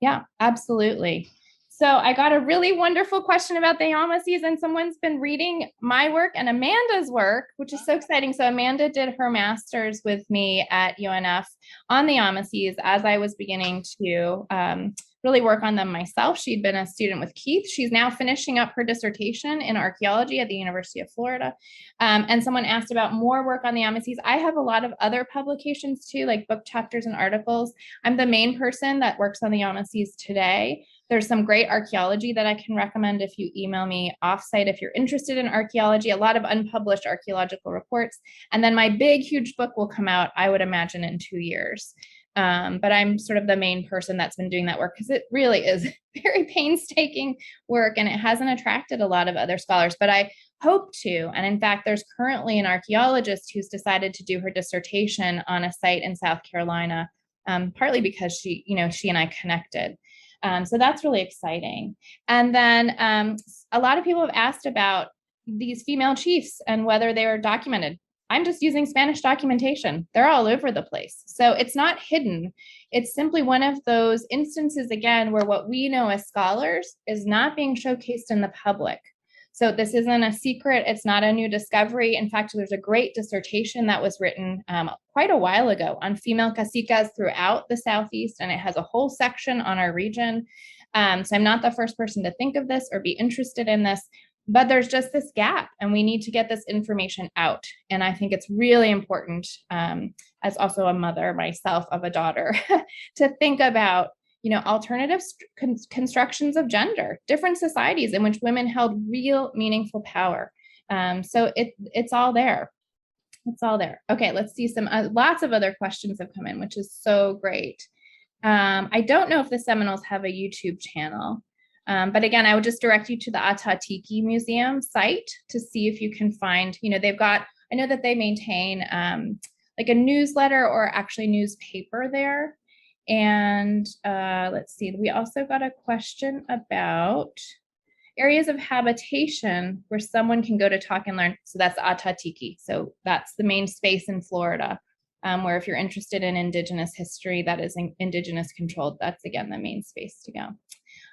Yeah, absolutely. So I got a really wonderful question about the Yamasees, and someone's been reading my work and Amanda's work, which is so exciting. So Amanda did her master's with me at UNF on the Yamasees as I was beginning to really work on them myself. She'd been a student with Keith. She's now finishing up her dissertation in archaeology at the University of Florida. And someone asked about more work on the Yamasees. I have a lot of other publications too, like book chapters and articles. I'm the main person that works on the Yamasees today. There's some great archaeology that I can recommend if you email me offsite if you're interested in archaeology, a lot of unpublished archaeological reports. And then my big, huge book will come out, I would imagine, in 2 years. But I'm sort of the main person that's been doing that work because it really is very painstaking work and it hasn't attracted a lot of other scholars, but I hope to. And in fact, there's currently an archaeologist who's decided to do her dissertation on a site in South Carolina, partly because she and I connected. So that's really exciting. And then a lot of people have asked about these female chiefs and whether they were documented. I'm just using Spanish documentation. They're all over the place. So it's not hidden. It's simply one of those instances, again, where what we know as scholars is not being showcased in the public. So this isn't a secret. It's not a new discovery. In fact, there's a great dissertation that was written quite a while ago on female cacicas throughout the Southeast, and it has a whole section on our region. So I'm not the first person to think of this or be interested in this, but there's just this gap and we need to get this information out. And I think it's really important, as also a mother myself of a daughter, to think about alternative constructions of gender, different societies in which women held real meaningful power. So it's all there. It's all there. Okay, let's see some, lots of other questions have come in, which is so great. I don't know if the Seminoles have a YouTube channel, but again, I would just direct you to the Atatiki Museum site to see if you can find, they've got, I know that they maintain like a newsletter or actually newspaper there. And let's see, we also got a question about areas of habitation where someone can go to talk and learn. So that's Atatiki. So that's the main space in Florida, where if you're interested in Indigenous history that is Indigenous controlled, that's again the main space to go.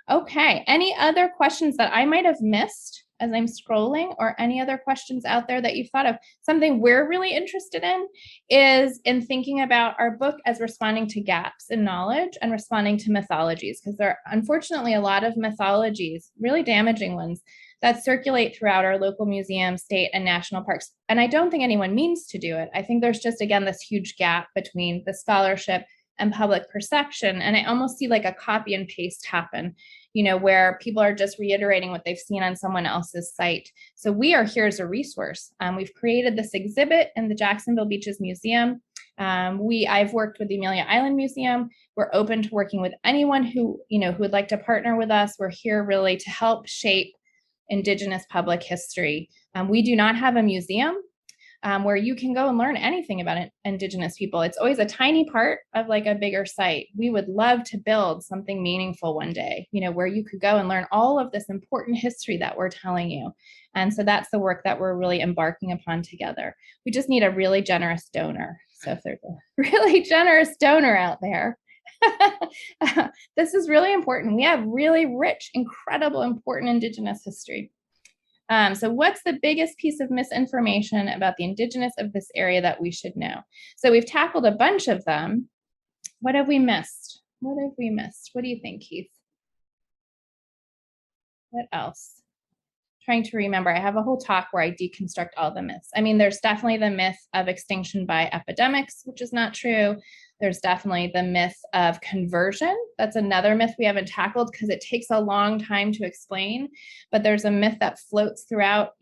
Okay, any other questions that I might have missed as I'm scrolling, or any other questions out there that you've thought of? Something we're really interested in is in thinking about our book as responding to gaps in knowledge and responding to mythologies, because there are unfortunately a lot of mythologies, really damaging ones, that circulate throughout our local museums, state and national parks. And I don't think anyone means to do it. I think there's just, again, this huge gap between the scholarship and public perception. And I almost see like a copy and paste happen, you know, where people are just reiterating what they've seen on someone else's site. So we are here as a resource. We've created this exhibit in the Jacksonville Beaches Museum. I've worked with the Amelia Island Museum. We're open to working with anyone who would like to partner with us. We're here really to help shape Indigenous public history. We do not have a museum where you can go and learn anything about Indigenous people. It's always a tiny part of like a bigger site. We would love to build something meaningful one day, where you could go and learn all of this important history that we're telling you. And so that's the work that we're really embarking upon together. We just need a really generous donor. So if there's a really generous donor out there, this is really important. We have really rich, incredible, important Indigenous history. So what's the biggest piece of misinformation about the Indigenous of this area that we should know? So we've tackled a bunch of them. What have we missed? What have we missed? What do you think, Keith? What else? Trying to remember, I have a whole talk where I deconstruct all the myths. I mean, there's definitely the myth of extinction by epidemics, which is not true. There's definitely the myth of conversion. That's another myth we haven't tackled because it takes a long time to explain. But there's a myth that floats throughout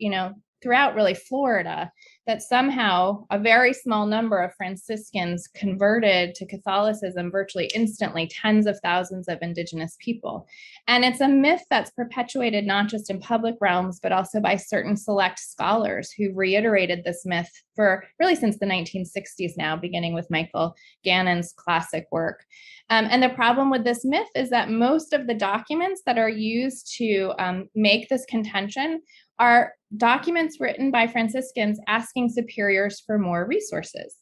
really Florida, that somehow a very small number of Franciscans converted to Catholicism virtually instantly, tens of thousands of Indigenous people. And it's a myth that's perpetuated not just in public realms, but also by certain select scholars who reiterated this myth for really since the 1960s now, beginning with Michael Gannon's classic work. And the problem with this myth is that most of the documents that are used to make this contention are documents written by Franciscans asking superiors for more resources.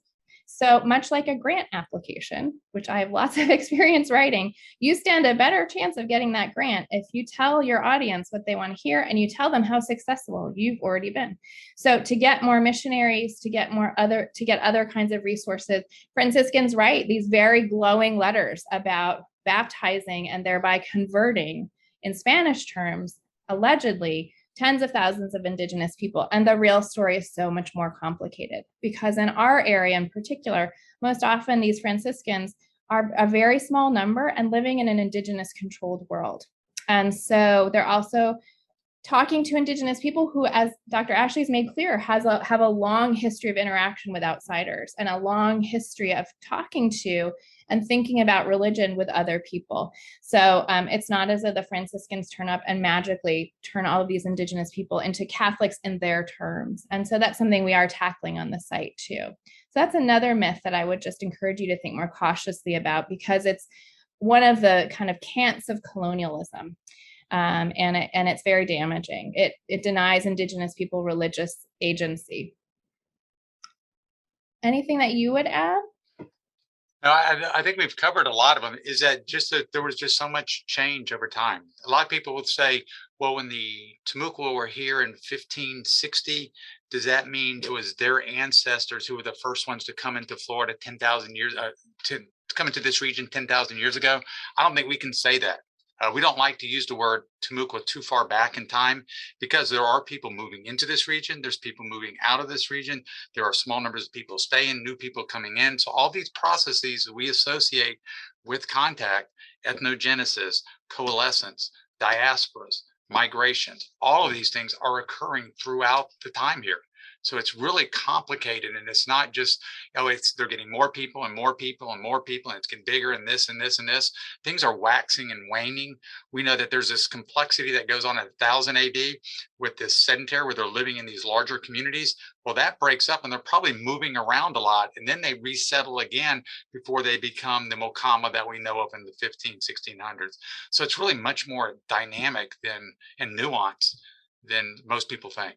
So much like a grant application, which I have lots of experience writing, you stand a better chance of getting that grant if you tell your audience what they want to hear and you tell them how successful you've already been. So to get more missionaries, to get other kinds of resources, Franciscans write these very glowing letters about baptizing and thereby converting, in Spanish terms, allegedly, tens of thousands of Indigenous people. And the real story is so much more complicated because in our area in particular, most often these Franciscans are a very small number and living in an Indigenous controlled world. And so they're also talking to Indigenous people who, as Dr. Ashley's made clear, have a long history of interaction with outsiders and a long history of talking to and thinking about religion with other people. So it's not as though the Franciscans turn up and magically turn all of these Indigenous people into Catholics in their terms. And so that's something we are tackling on the site too. So that's another myth that I would just encourage you to think more cautiously about because it's one of the kind of cants of colonialism. And it's very damaging. It denies Indigenous people religious agency. Anything that you would add? No, I think we've covered a lot of them. Is that just that there was just so much change over time? A lot of people would say, well, when the Timucua were here in 1560, does that mean it was their ancestors who were the first ones to come into Florida 10,000 years, to come into this region 10,000 years ago? I don't think we can say that. We don't like to use the word Timucua too far back in time because there are people moving into this region. There's people moving out of this region. There are small numbers of people staying, new people coming in. So all these processes that we associate with contact, ethnogenesis, coalescence, diasporas, migrations, all of these things are occurring throughout the time here. So it's really complicated, and it's not just, oh, they're getting more people and more people and more people, and it's getting bigger and this and this and this. Things are waxing and waning. We know that there's this complexity that goes on at 1000 AD with this sedentary where they're living in these larger communities. Well, that breaks up and they're probably moving around a lot, and then they resettle again before they become the Mokama that we know of in the 1600s. So it's really much more dynamic than and nuanced than most people think.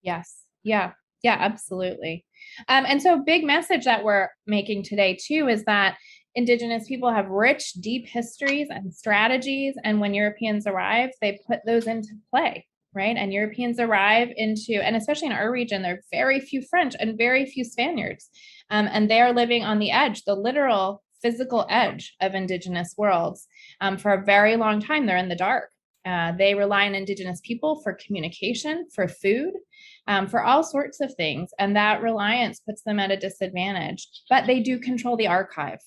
Yes. Yeah. Yeah, absolutely. And so big message that we're making today too is that Indigenous people have rich, deep histories and strategies. And when Europeans arrive, they put those into play, right? And Europeans arrive into, and especially in our region, there are very few French and very few Spaniards. And they are living on the edge, the literal physical edge of Indigenous worlds. For a very long time, they're in the dark. They rely on Indigenous people for communication, for food, for all sorts of things. And that reliance puts them at a disadvantage. But they do control the archive.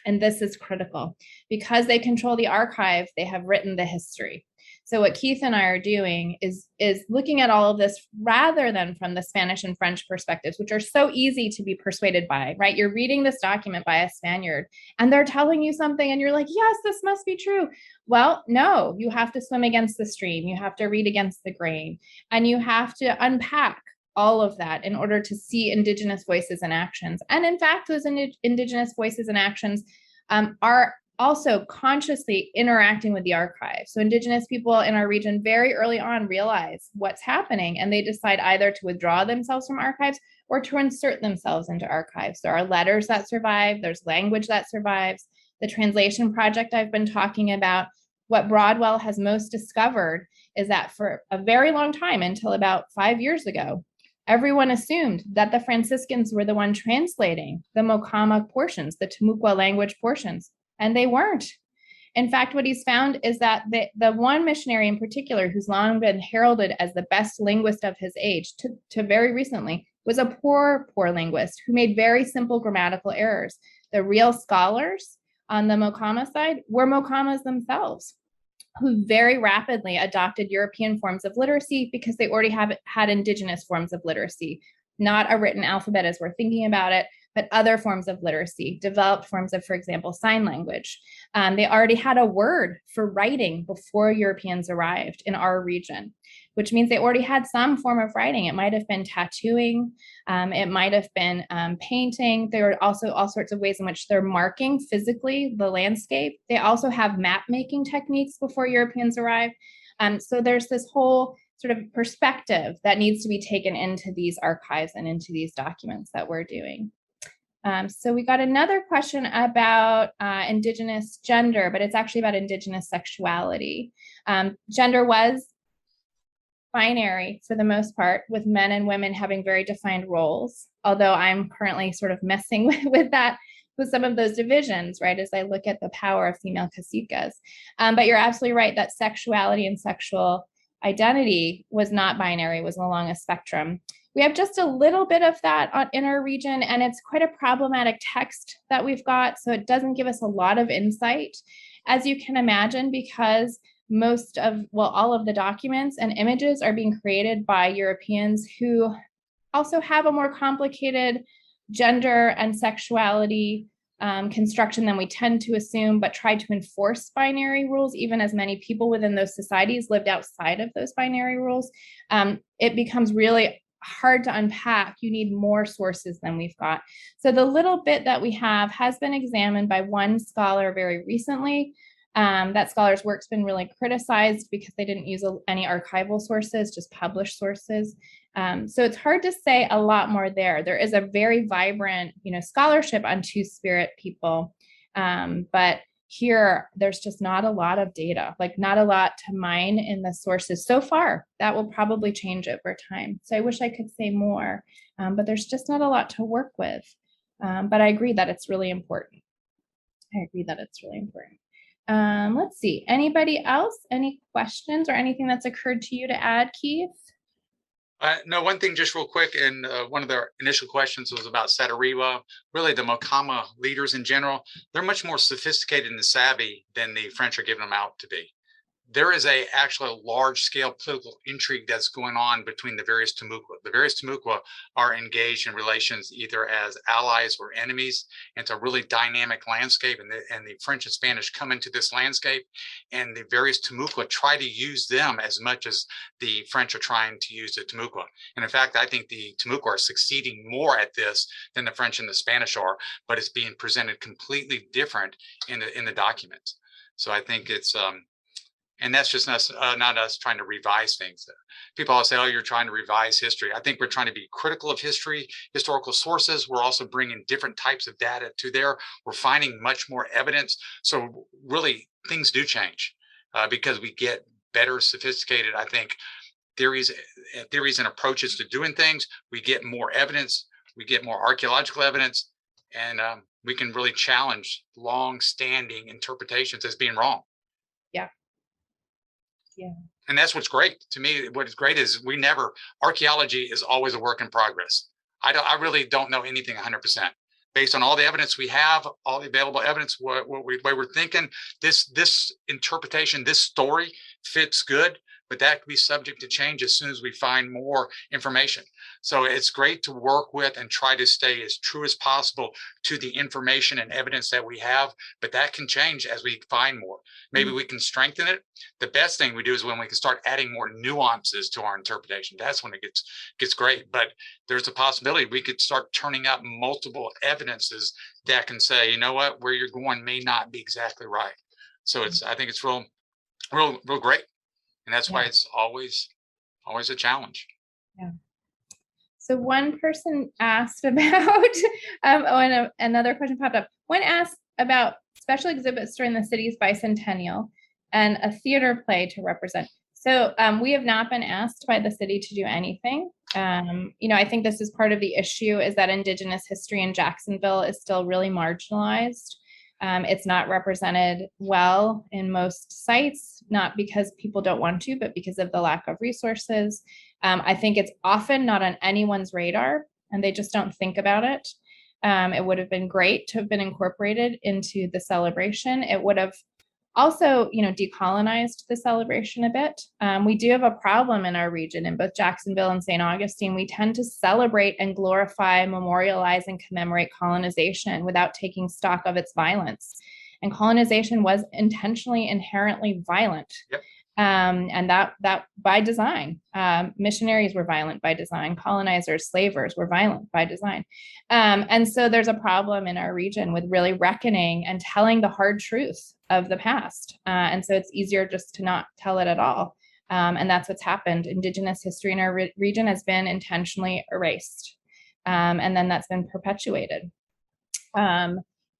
And this is critical. Because they control the archive, they have written the history. So what Keith and I are doing is looking at all of this rather than from the Spanish and French perspectives, which are so easy to be persuaded by, right? You're reading this document by a Spaniard and they're telling you something and you're like, yes, this must be true. Well, no, you have to swim against the stream. You have to read against the grain, and you have to unpack all of that in order to see Indigenous voices and actions. And in fact, those Indigenous voices and actions are also consciously interacting with the archive. So Indigenous people in our region very early on realize what's happening, and they decide either to withdraw themselves from archives or to insert themselves into archives. There are letters that survive, there's language that survives. The translation project I've been talking about, what Broadwell has most discovered is that for a very long time, until about 5 years ago, everyone assumed that the Franciscans were the one translating the Mokama portions, the Timucua language portions, and they weren't. In fact, what he's found is that the one missionary in particular, who's long been heralded as the best linguist of his age to very recently, was a poor linguist who made very simple grammatical errors. The real scholars on the Mokama side were Mokamas themselves, who very rapidly adopted European forms of literacy because they already had Indigenous forms of literacy, not a written alphabet as we're thinking about it, but other forms of literacy, developed forms of, for example, sign language. They already had a word for writing before Europeans arrived in our region, which means they already had some form of writing. It might have been tattooing, it might have been painting. There are also all sorts of ways in which they're marking physically the landscape. They also have map making techniques before Europeans arrived. So there's this whole sort of perspective that needs to be taken into these archives and into these documents that we're doing. So we got another question about Indigenous gender, but it's actually about Indigenous sexuality. Gender was binary for the most part, with men and women having very defined roles, although I'm currently sort of messing with that, with some of those divisions, right, as I look at the power of female caciques. But you're absolutely right that sexuality and sexual identity was not binary, was along a spectrum. We have just a little bit of that in our region, and it's quite a problematic text that we've got, so it doesn't give us a lot of insight, as you can imagine, because all of the documents and images are being created by Europeans who also have a more complicated gender and sexuality construction than we tend to assume, but try to enforce binary rules, even as many people within those societies lived outside of those binary rules. It becomes really hard to unpack. You need more sources than we've got. So the little bit that we have has been examined by one scholar very recently. That scholar's work's been really criticized because they didn't use any archival sources, just published sources. So it's hard to say a lot more there. There is a very vibrant, scholarship on Two-Spirit people, but here there's just not a lot of data, like not a lot to mine in the sources so far. That will probably change over time. So I wish I could say more, but there's just not a lot to work with. But I agree that it's really important. Let's see, anybody else, any questions or anything that's occurred to you to add, Keith? No, one thing just real quick, and one of the initial questions was about Satariwa. Really, the Mokama leaders in general, they're much more sophisticated and savvy than the French are giving them out to be. there is actually a large scale political intrigue that's going on between the various Timucua. The various Timucua are engaged in relations either as allies or enemies. And it's a really dynamic landscape, and the French and Spanish come into this landscape, and the various Timucua try to use them as much as the French are trying to use the Timucua. And in fact, I think the Timucua are succeeding more at this than the French and the Spanish are, but it's being presented completely different in the documents. So I think it's and that's just not us trying to revise things. People always say, oh, you're trying to revise history. I think we're trying to be critical of history, historical sources. We're also bringing different types of data to there. We're finding much more evidence. So really, things do change because we get better, sophisticated, I think, theories and approaches to doing things. We get more evidence. We get more archaeological evidence. And we can really challenge long-standing interpretations as being wrong. Yeah. Yeah. And that's what's great to me. What is great is archaeology is always a work in progress. I really don't know anything 100%. Based on all the evidence we have, all the available evidence, what we're thinking, this interpretation, this story fits good, but that could be subject to change as soon as we find more information. So it's great to work with and try to stay as true as possible to the information and evidence that we have, but that can change as we find more. Maybe we can strengthen it. The best thing we do is when we can start adding more nuances to our interpretation. That's when it gets great. But there's a possibility we could start turning up multiple evidences that can say, you know what, where you're going may not be exactly right. So I think it's real great. And that's why it's always a challenge. Yeah. So one person asked about, another question popped up. One asked about special exhibits during the city's bicentennial and a theater play to represent. So we have not been asked by the city to do anything. I think this is part of the issue, is that Indigenous history in Jacksonville is still really marginalized. It's not represented well in most sites, not because people don't want to, but because of the lack of resources. I think it's often not on anyone's radar, and they just don't think about it. It would have been great to have been incorporated into the celebration. It would have also, decolonized the celebration a bit. We do have a problem in our region, in both Jacksonville and St. Augustine. We tend to celebrate and glorify, memorialize, and commemorate colonization without taking stock of its violence. And colonization was intentionally, inherently violent. Yep. And that by design. Missionaries were violent by design. Colonizers, slavers were violent by design. And so there's a problem in our region with really reckoning and telling the hard truth of the past. And so it's easier just to not tell it at all. And that's what's happened. Indigenous history in our region has been intentionally erased. And then that's been perpetuated.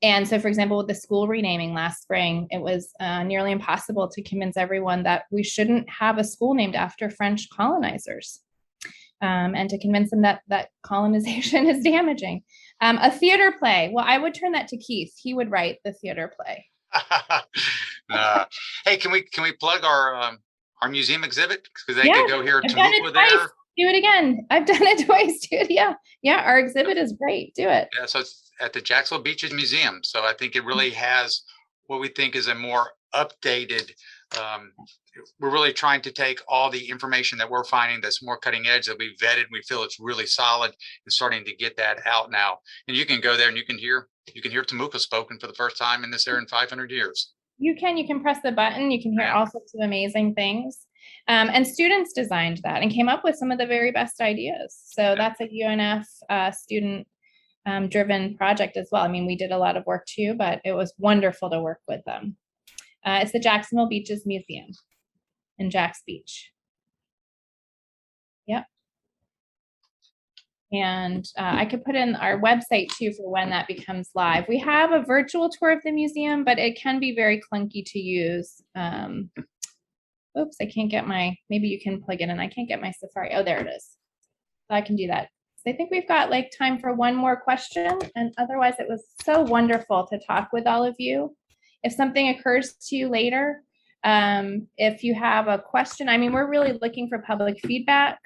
And so, for example, with the school renaming last spring, it was nearly impossible to convince everyone that we shouldn't have a school named after French colonizers, and to convince them that colonization is damaging. A theater play. Well, I would turn that to Keith. He would write the theater play. Hey, can we plug our museum exhibit? Because they could go here to Timucua there. Do it again. I've done it twice, dude. Yeah. Our exhibit is great. Do it. Yeah, so it's at the Jacksonville Beaches Museum. So I think it really has what we think is a more updated. We're really trying to take all the information that we're finding that's more cutting edge, that we vetted. We feel it's really solid and starting to get that out now. And you can go there and you can hear Timucua spoken for the first time in this area in 500 years. You can press the button. You can hear all sorts of amazing things. And students designed that and came up with some of the very best ideas. So that's a UNF student driven project as well. I mean, we did a lot of work too, but it was wonderful to work with them. It's the Jacksonville Beaches Museum in Jacks Beach. Yep. And I could put in our website too for when that becomes live. We have a virtual tour of the museum, but it can be very clunky to use. Oops, I can't get maybe you can plug it in. I can't get my Safari. Oh, there it is. So I can do that. So I think we've got time for one more question. And otherwise, it was so wonderful to talk with all of you. If something occurs to you later, if you have a question, I mean, we're really looking for public feedback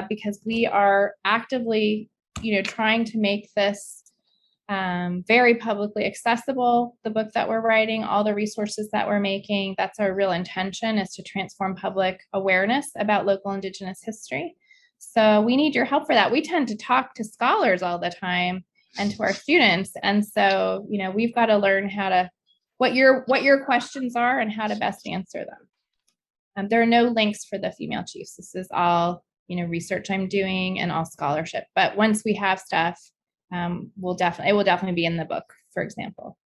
because we are actively, trying to make this very publicly accessible, the book that we're writing, all the resources that we're making. That's our real intention, is to transform public awareness about local Indigenous history. So we need your help for that. We tend to talk to scholars all the time and to our students. And so, you know, we've got to learn how to, what your questions are and how to best answer them. There are no links for the female chiefs. This is all, you know, research I'm doing and all scholarship. But once we have stuff, it will definitely be in the book, for example.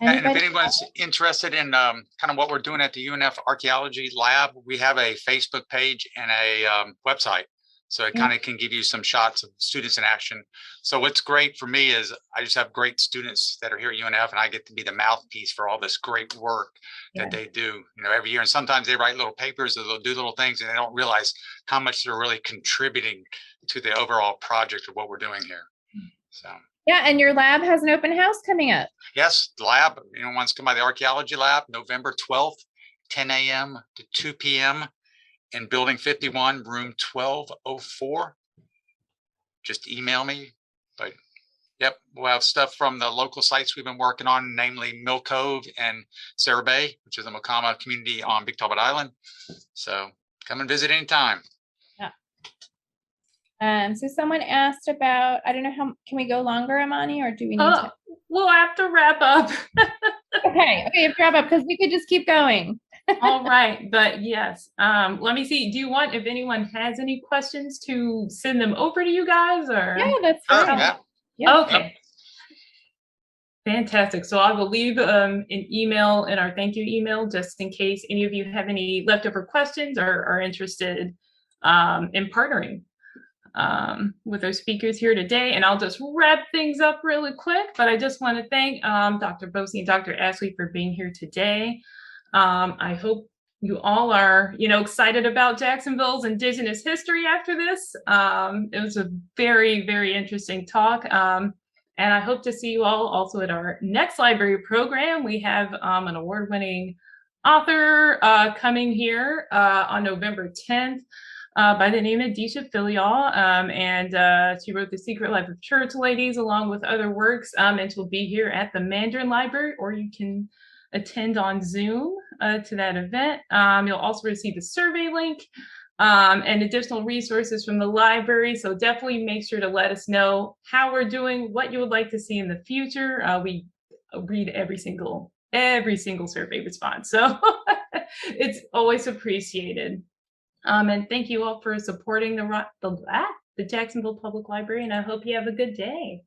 And if anyone's interested in kind of what we're doing at the UNF Archaeology Lab, we have a Facebook page and a website. So it kind of can give you some shots of students in action. So what's great for me is I just have great students that are here at UNF, and I get to be the mouthpiece for all this great work that they do, you know, every year. And sometimes they write little papers or they'll do little things and they don't realize how much they're really contributing to the overall project of what we're doing here. So. Yeah, and your lab has an open house coming up. Yes, the lab, anyone wants to come by the Archaeology Lab, November 12th, 10 a.m. to 2 p.m. in Building 51, room 1204. Just email me. But yep, we'll have stuff from the local sites we've been working on, namely Mill Cove and Sarah Bay, which is a Mocama community on Big Talbot Island. So come and visit anytime. So someone asked about, I don't know how, can we go longer, Imani, or do we need to? We'll have to wrap up. Okay, have to wrap up because we could just keep going. All right, but yes, let me see. Do you want, if anyone has any questions, to send them over to you guys, or? Yeah, that's fine. Yeah. Okay. Fantastic. So I will leave an email in our thank you email, just in case any of you have any leftover questions or are interested in partnering with our speakers here today. And I'll just wrap things up really quick, but I just want to thank Dr. Bossy and Dr. Ashley for being here today. I hope you all are, you know, excited about Jacksonville's Indigenous history after this. It was a very, very interesting talk. And I hope to see you all also at our next library program. We have an award-winning author coming here on November 10th. By the name of Disha Filial, and she wrote The Secret Life of Church Ladies along with other works, and she'll be here at the Mandarin Library, or you can attend on Zoom to that event. You'll also receive a survey link and additional resources from the library, so definitely make sure to let us know how we're doing, what you would like to see in the future. We read every single survey response, so it's always appreciated. And thank you all for supporting the Jacksonville Public Library, and I hope you have a good day.